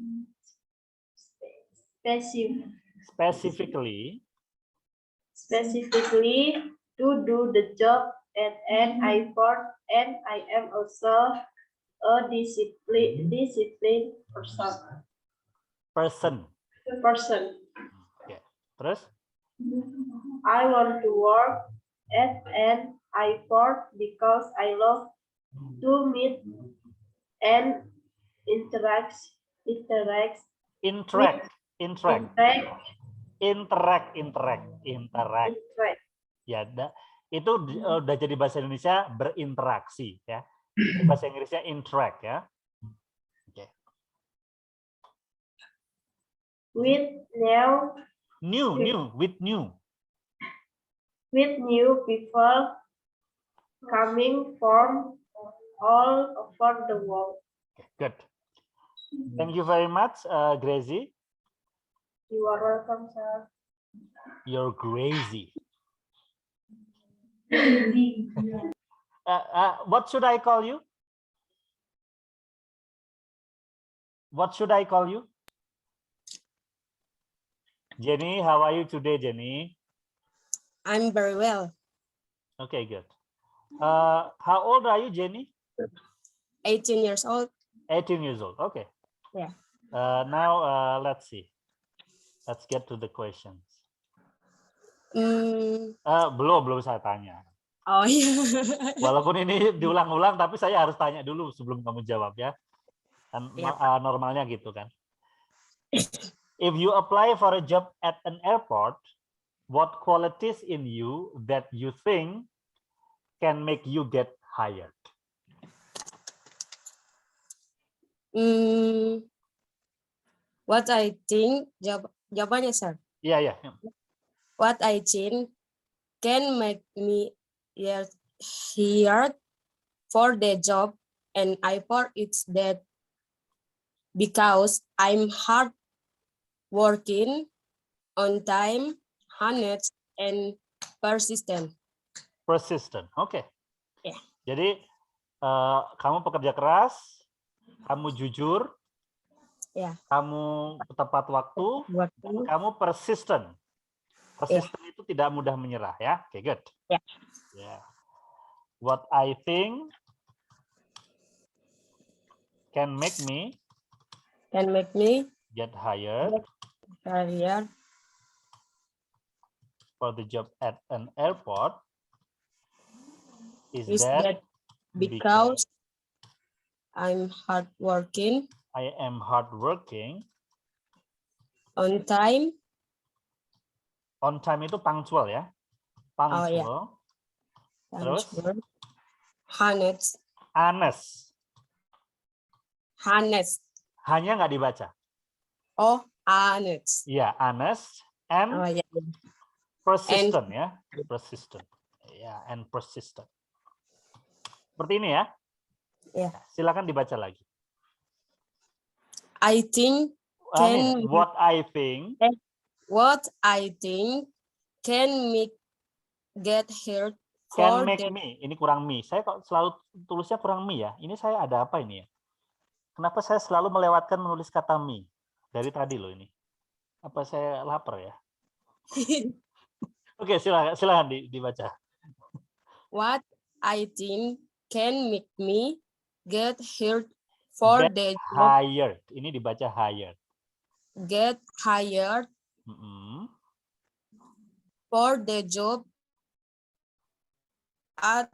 specifically to do the job at an airport, and I am also a disciplined person. Oke. Terus? I want to work at an airport because I love to meet and interact Interact. Ya, itu udah jadi bahasa Indonesia berinteraksi ya. Bahasa Inggrisnya interact ya. Oke. with new people coming from all over the world. Good. Thank you very much, Gracie. You are welcome, sir. You're crazy. What should I call you? What should I call you? Jenny, how are you today, Jenny? I'm very well. Okay, good. How old are you, Jenny? 18 years old. 18 years old. Okay. Yeah. Now let's see. Let's get to the questions. Belum saya tanya. Oh iya. Walaupun ini diulang-ulang, tapi saya harus tanya dulu sebelum kamu jawab ya. Kan normalnya gitu kan. If you apply for a job at an airport, what qualities in you that you think can make you get hired? What I think, jawabannya, sir. Iya. What I think can make me get hired for the job and airport is that because I'm hard working, on time, honest, and persistent. Persistent, oke. Yeah. Jadi kamu pekerja keras, kamu jujur, kamu tepat waktu, dan kamu persistent. Persistent itu tidak mudah menyerah ya. Oke, good. Yeah. What I think can make me get hired for the job at an airport is that because I'm hardworking. I am hardworking. On time. On time itu punctual ya. Punctual. Terus? Honest. Honest. Hanya nggak dibaca. Oh, honest. Iya, honest and persistent ya. Persistent. Ya, and persistent. Seperti ini ya. Ya. Silakan dibaca lagi. What I think can make get hired can make me. Ini kurang me. Saya kok selalu tulisnya kurang me ya. Ini saya ada apa ini ya? Kenapa saya selalu melewatkan menulis kata me dari tadi loh ini? Apa saya lapar ya? Oke, silakan dibaca. What I think can make me get hired for the job. Hired. Ini dibaca hired. Get hired for the job at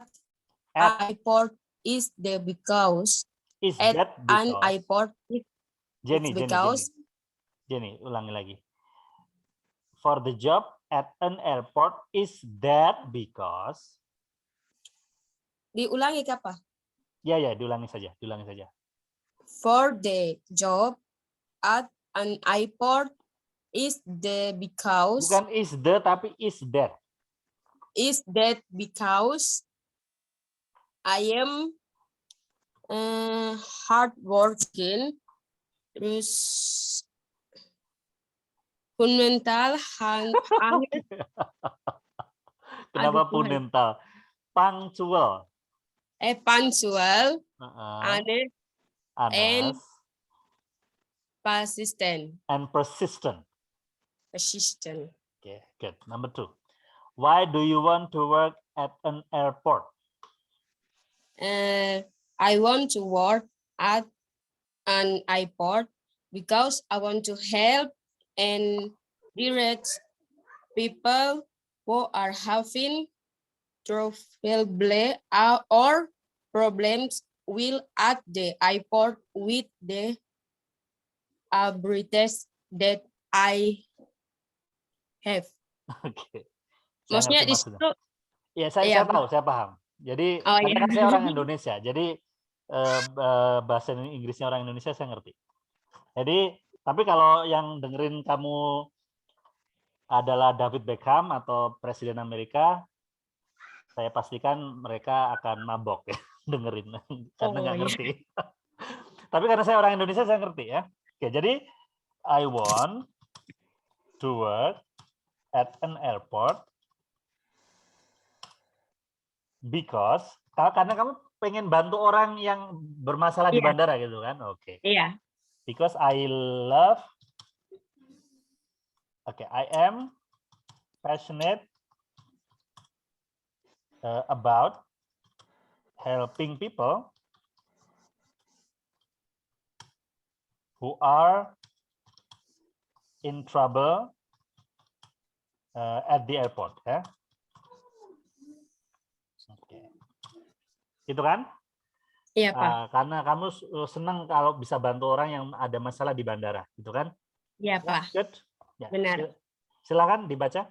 airport is the because is at that an because airport Jenny, ulangi lagi. For the job at an airport is that because. Diulangi apa? Ya, diulangi saja. For the job at an airport is the because. Bukan is the tapi is that. Is that because I am hardworking, terus fundamental, Kenapa fundamental? Punctual. Punctual, honest, persistent. And persistent. Persistent. Okay, good. Number 2. Why do you want to work at an airport? I want to work at an airport because I want to help and direct people who are having trouble or problems will at the airport with the abilities that I have. Oke. Saya Maksudnya ngerti di maksudnya. situ, Ya, saya Iya, tahu, saya paham. Jadi, oh karena iya. kan saya orang Indonesia, jadi bahasa Inggrisnya orang Indonesia saya ngerti. Jadi, tapi kalau yang dengerin kamu adalah David Beckham atau Presiden Amerika, saya pastikan mereka akan mabok ya, dengerin karena nggak Oh, iya. ngerti. Tapi karena saya orang Indonesia, saya ngerti ya. Oke, jadi I want to work at an airport because karena kamu pengen bantu orang yang bermasalah di Iya. bandara gitu kan? Oke. Iya. Because I love. Okay, I am passionate about helping people who are in trouble at the airport. Ya. Oke. Itu kan? Iya, Pak. Karena kamu senang kalau bisa bantu orang yang ada masalah di bandara, gitu kan? Iya, Pak. Good. Ya, Benar. silakan dibaca.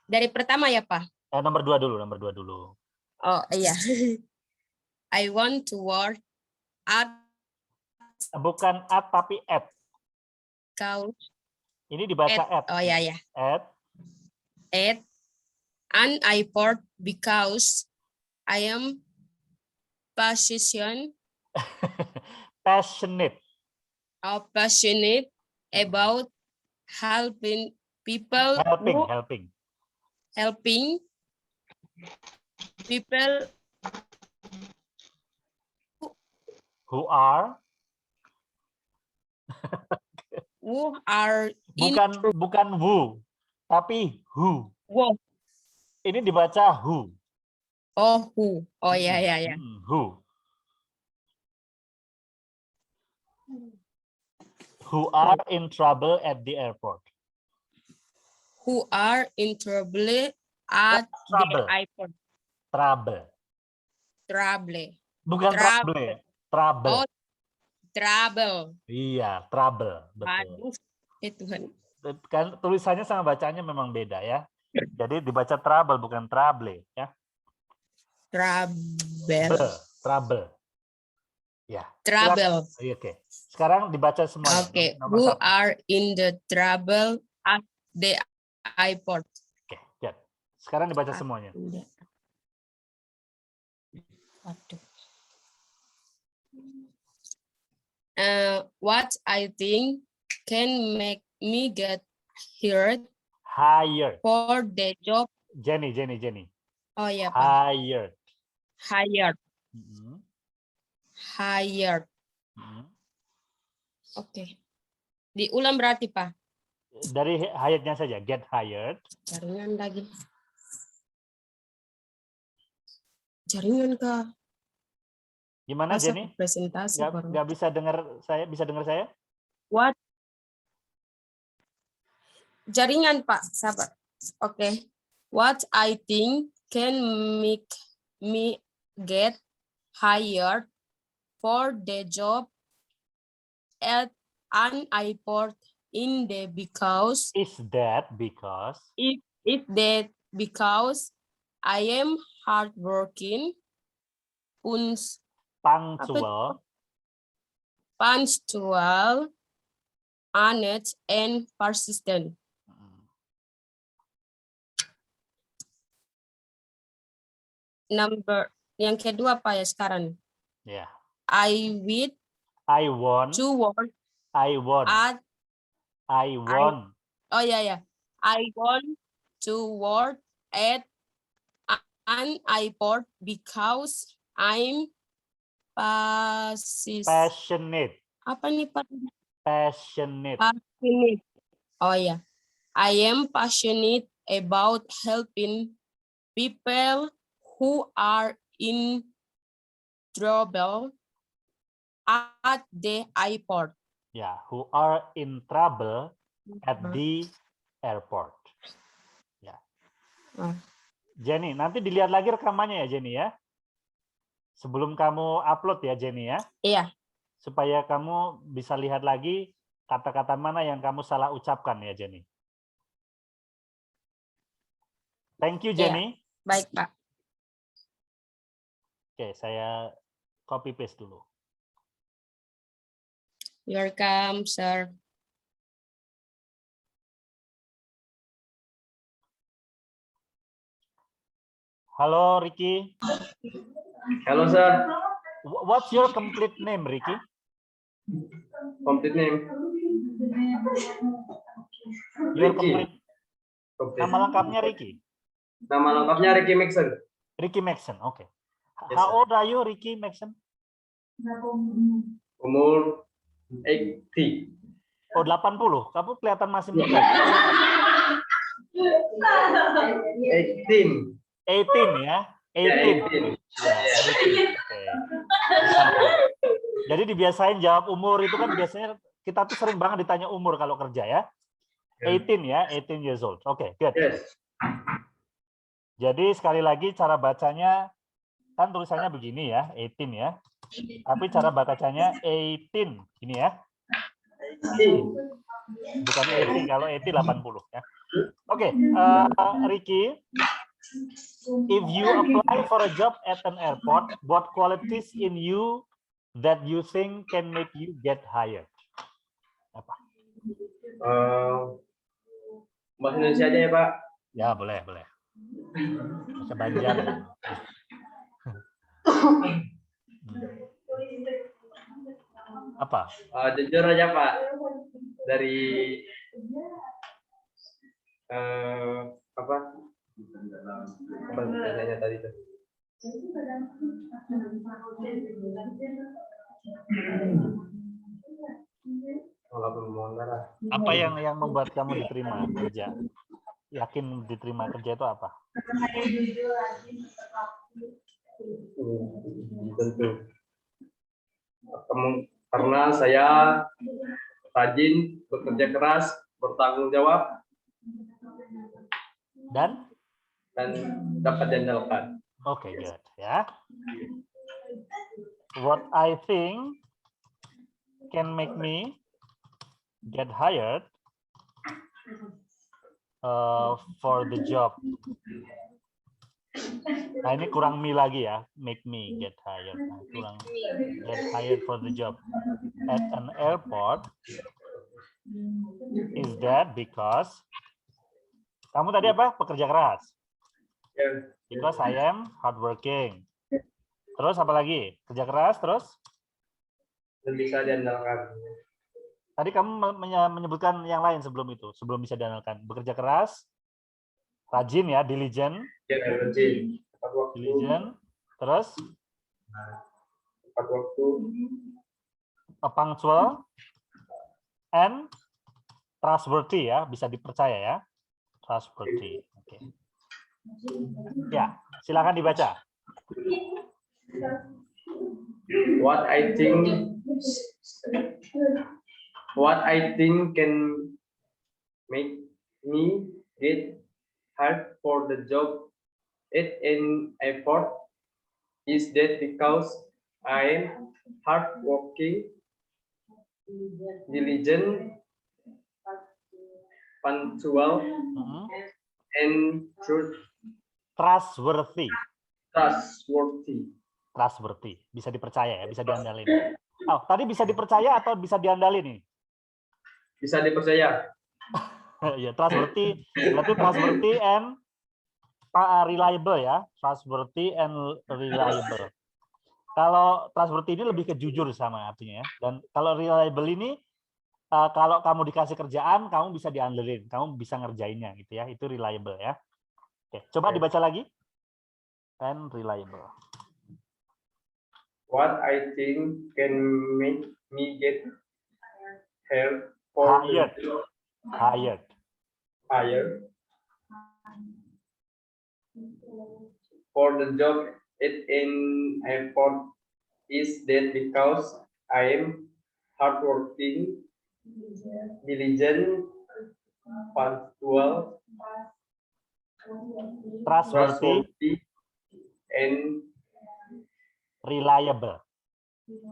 Dari pertama ya, Pak. Nomor 2 dulu, nomor 2 dulu. Oh, iya. I want to work at Bukan at tapi at. couch Ini dibaca at. Oh ya ya. At An airport because I am passionate passionate. Passionate about helping people helping people who are in bukan who tapi who. Wow. Ini dibaca who. Oh, who. Oh ya ya ya. Who. Who are in trouble at the airport. Who are in trouble at the airport. Trouble. Bukan trouble. Trouble. Oh, trouble. Iya, trouble. Betul. Aduh, Tuhan. Kan tulisannya sama bacanya memang beda ya. Jadi dibaca trouble bukan trouble ya. Trouble. Ya. Trouble. Oke. Sekarang dibaca semuanya. Oke. Who are in the trouble at the airport. Oke, ya. Sekarang dibaca semuanya. What I think can make me get hired for the job. Jenny. Oh ya, Pak. Hired. Oke. Diulang berarti, Pak. Dari hired-nya saja, get hired. Jaringan lagi. Jaringan, Kak. Gimana, Masa Jenny? presentasi Nggak bisa dengar saya? Bisa dengar saya? What? Jaringan, Pak. Sabar. Oke. What I think can make me get hired for the job at an airport is that because I am hardworking, punctual, honest, and persistent. Number yang kedua apa ya sekarang? Yeah. I want to work at an airport because I'm passionate. Apa nih, Pak? Passionate. Oh ya. I am passionate about helping people who are in trouble at the airport. Yeah, who are in trouble at the airport. Ya. Ah. Jenny, nanti dilihat lagi rekamannya ya Jenny ya. Sebelum kamu upload ya Jenny ya. Iya. Supaya kamu bisa lihat lagi kata-kata mana yang kamu salah ucapkan ya Jenny. Thank you Jenny. Baik, Pak. Oke, saya copy paste dulu. Welcome, sir. Halo Ricky. Hello, sir. What's your complete name, Ricky? Complete name. Your Ricky. complete. Nama lengkapnya Ricky. Nama lengkapnya Ricky Maxon. Ricky Maxon, oke. Yes, How sir. old are you, Ricky Maxon? Umur 80. Oh, 80. Kamu kelihatan masih muda. 18. 18 ya. 18. Ya, 18. Ya, 18. Oke. Jadi dibiasain jawab umur itu kan biasanya kita tuh sering banget ditanya umur kalau kerja ya. 18 ya, 18 years old. Oke, good. Yes. Jadi sekali lagi cara bacanya kan tulisannya begini ya, 18 ya. Tapi cara bacanya 18 ini ya. Bukan 80, kalau 80 80 ya. Oke, Ricky, if you apply for a job at an airport, what qualities in you that you think can make you get hired? Apa? Bahasa Indonesia aja ya, Pak. Ya, boleh, boleh. Bahasa Banjar. Apa? Jujur aja, Pak. Dari apa bahasanya tadi tuh? Apa yang membuat kamu diterima kerja? Yakin diterima kerja itu apa? Tentu. Karena saya rajin, bekerja keras, bertanggung jawab, dan dapat diandalkan. Oke, good ya. What I think can make me get hired for the job. Nah, ini kurang me lagi ya, make me get hired. Nah, kurang get hired for the job at an airport. Is that because kamu tadi apa? Pekerja keras. Because I am hardworking. Terus apa lagi? Kerja keras terus? Dan bisa diandalkan. Tadi kamu menyebutkan yang lain sebelum itu, sebelum bisa diandalkan. Bekerja keras, rajin ya, diligent. Ya, rajin. Tepat waktu. Diligent. Terus? Tepat waktu. Punctual. And trustworthy ya, bisa dipercaya ya. Trustworthy. Oke. Ya, silakan dibaca. What I think can make me get hired for the job at an airport is that because I am hardworking, diligent, punctual, and Trustworthy. Trustworthy. Bisa dipercaya ya, bisa diandalin. Oh, tadi bisa dipercaya atau bisa diandalin nih? Bisa dipercaya. Ya, trustworthy. Berarti trustworthy and reliable ya. Trustworthy and reliable. Kalau trustworthy ini lebih ke jujur sama artinya ya. Dan kalau reliable ini kalau kamu dikasih kerjaan, kamu bisa diandelin, kamu bisa ngerjainnya gitu ya. Itu reliable ya. Oke, coba dibaca lagi. And reliable. What I think can make me get hired for the job at an airport is that because I am hardworking, diligent, punctual, Trustworthy, and reliable.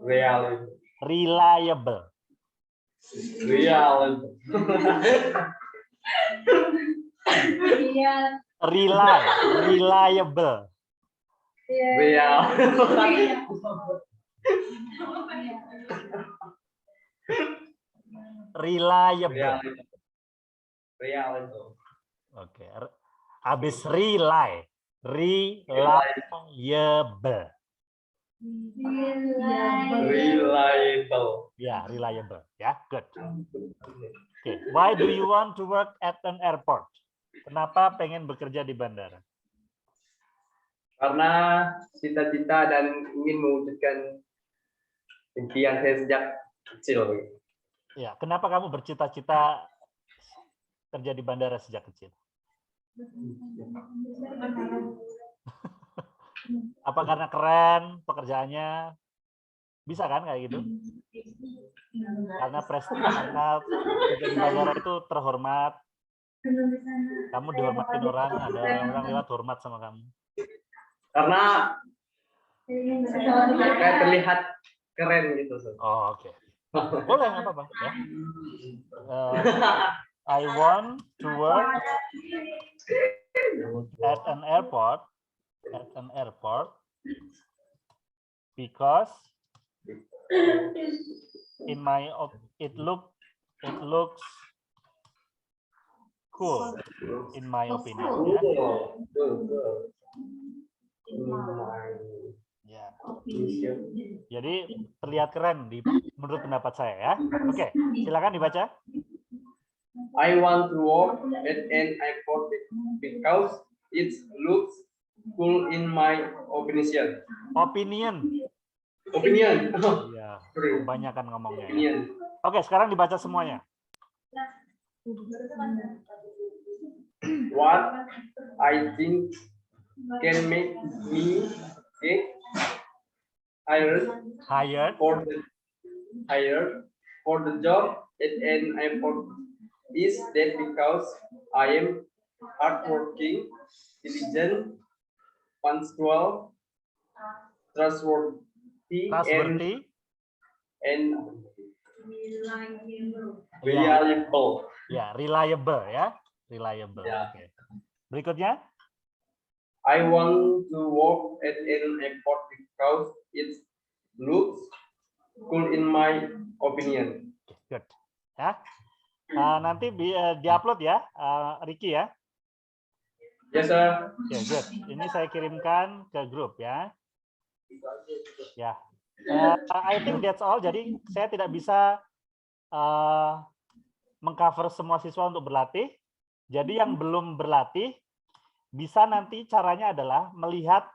reliable. Reliable. Reliable. Reliable. Reliable. Reliable. Oke. Habis reliable. Reliable. Ya, reliable. Ya, good. Oke. Why do you want to work at an airport? Kenapa pengen bekerja di bandara? Karena cita-cita dan ingin mewujudkan impian saya sejak kecil. Ya, kenapa kamu bercita-cita kerja di bandara sejak kecil? Apa karena keren pekerjaannya? Bisa kan kayak gitu? Karena karena kerja di bandara itu terhormat. Kamu dihormatin orang, ada orang lewat hormat sama kamu. Karena kayak terlihat keren gitu. Oh, oke. Boleh, nggak apa-apa. Ya. I want to work at an airport because it looks cool in my opinion. Ya. Jadi terlihat keren menurut pendapat saya ya. Oke, silakan dibaca. I want to work at an airport because it looks cool in my opinion. Opinion. Ya, kebanyakan ngomongnya. Ya. Oke, sekarang dibaca semuanya. What I think can make me get hired for the job at an airport is that because I am hardworking, diligent, punctual, trustworthy, and reliable. Ya, reliable ya. Reliable. Ya. Oke. Berikutnya. I want to work at an airport because it looks cool in my opinion. Good. Ya. Nanti diupload ya, Ricky ya. Yes, sir. Oke, good. Ini saya kirimkan ke grup ya. Ya. I think that's all. Jadi saya tidak bisa mengcover semua siswa untuk berlatih. Jadi yang belum berlatih bisa nanti caranya adalah melihat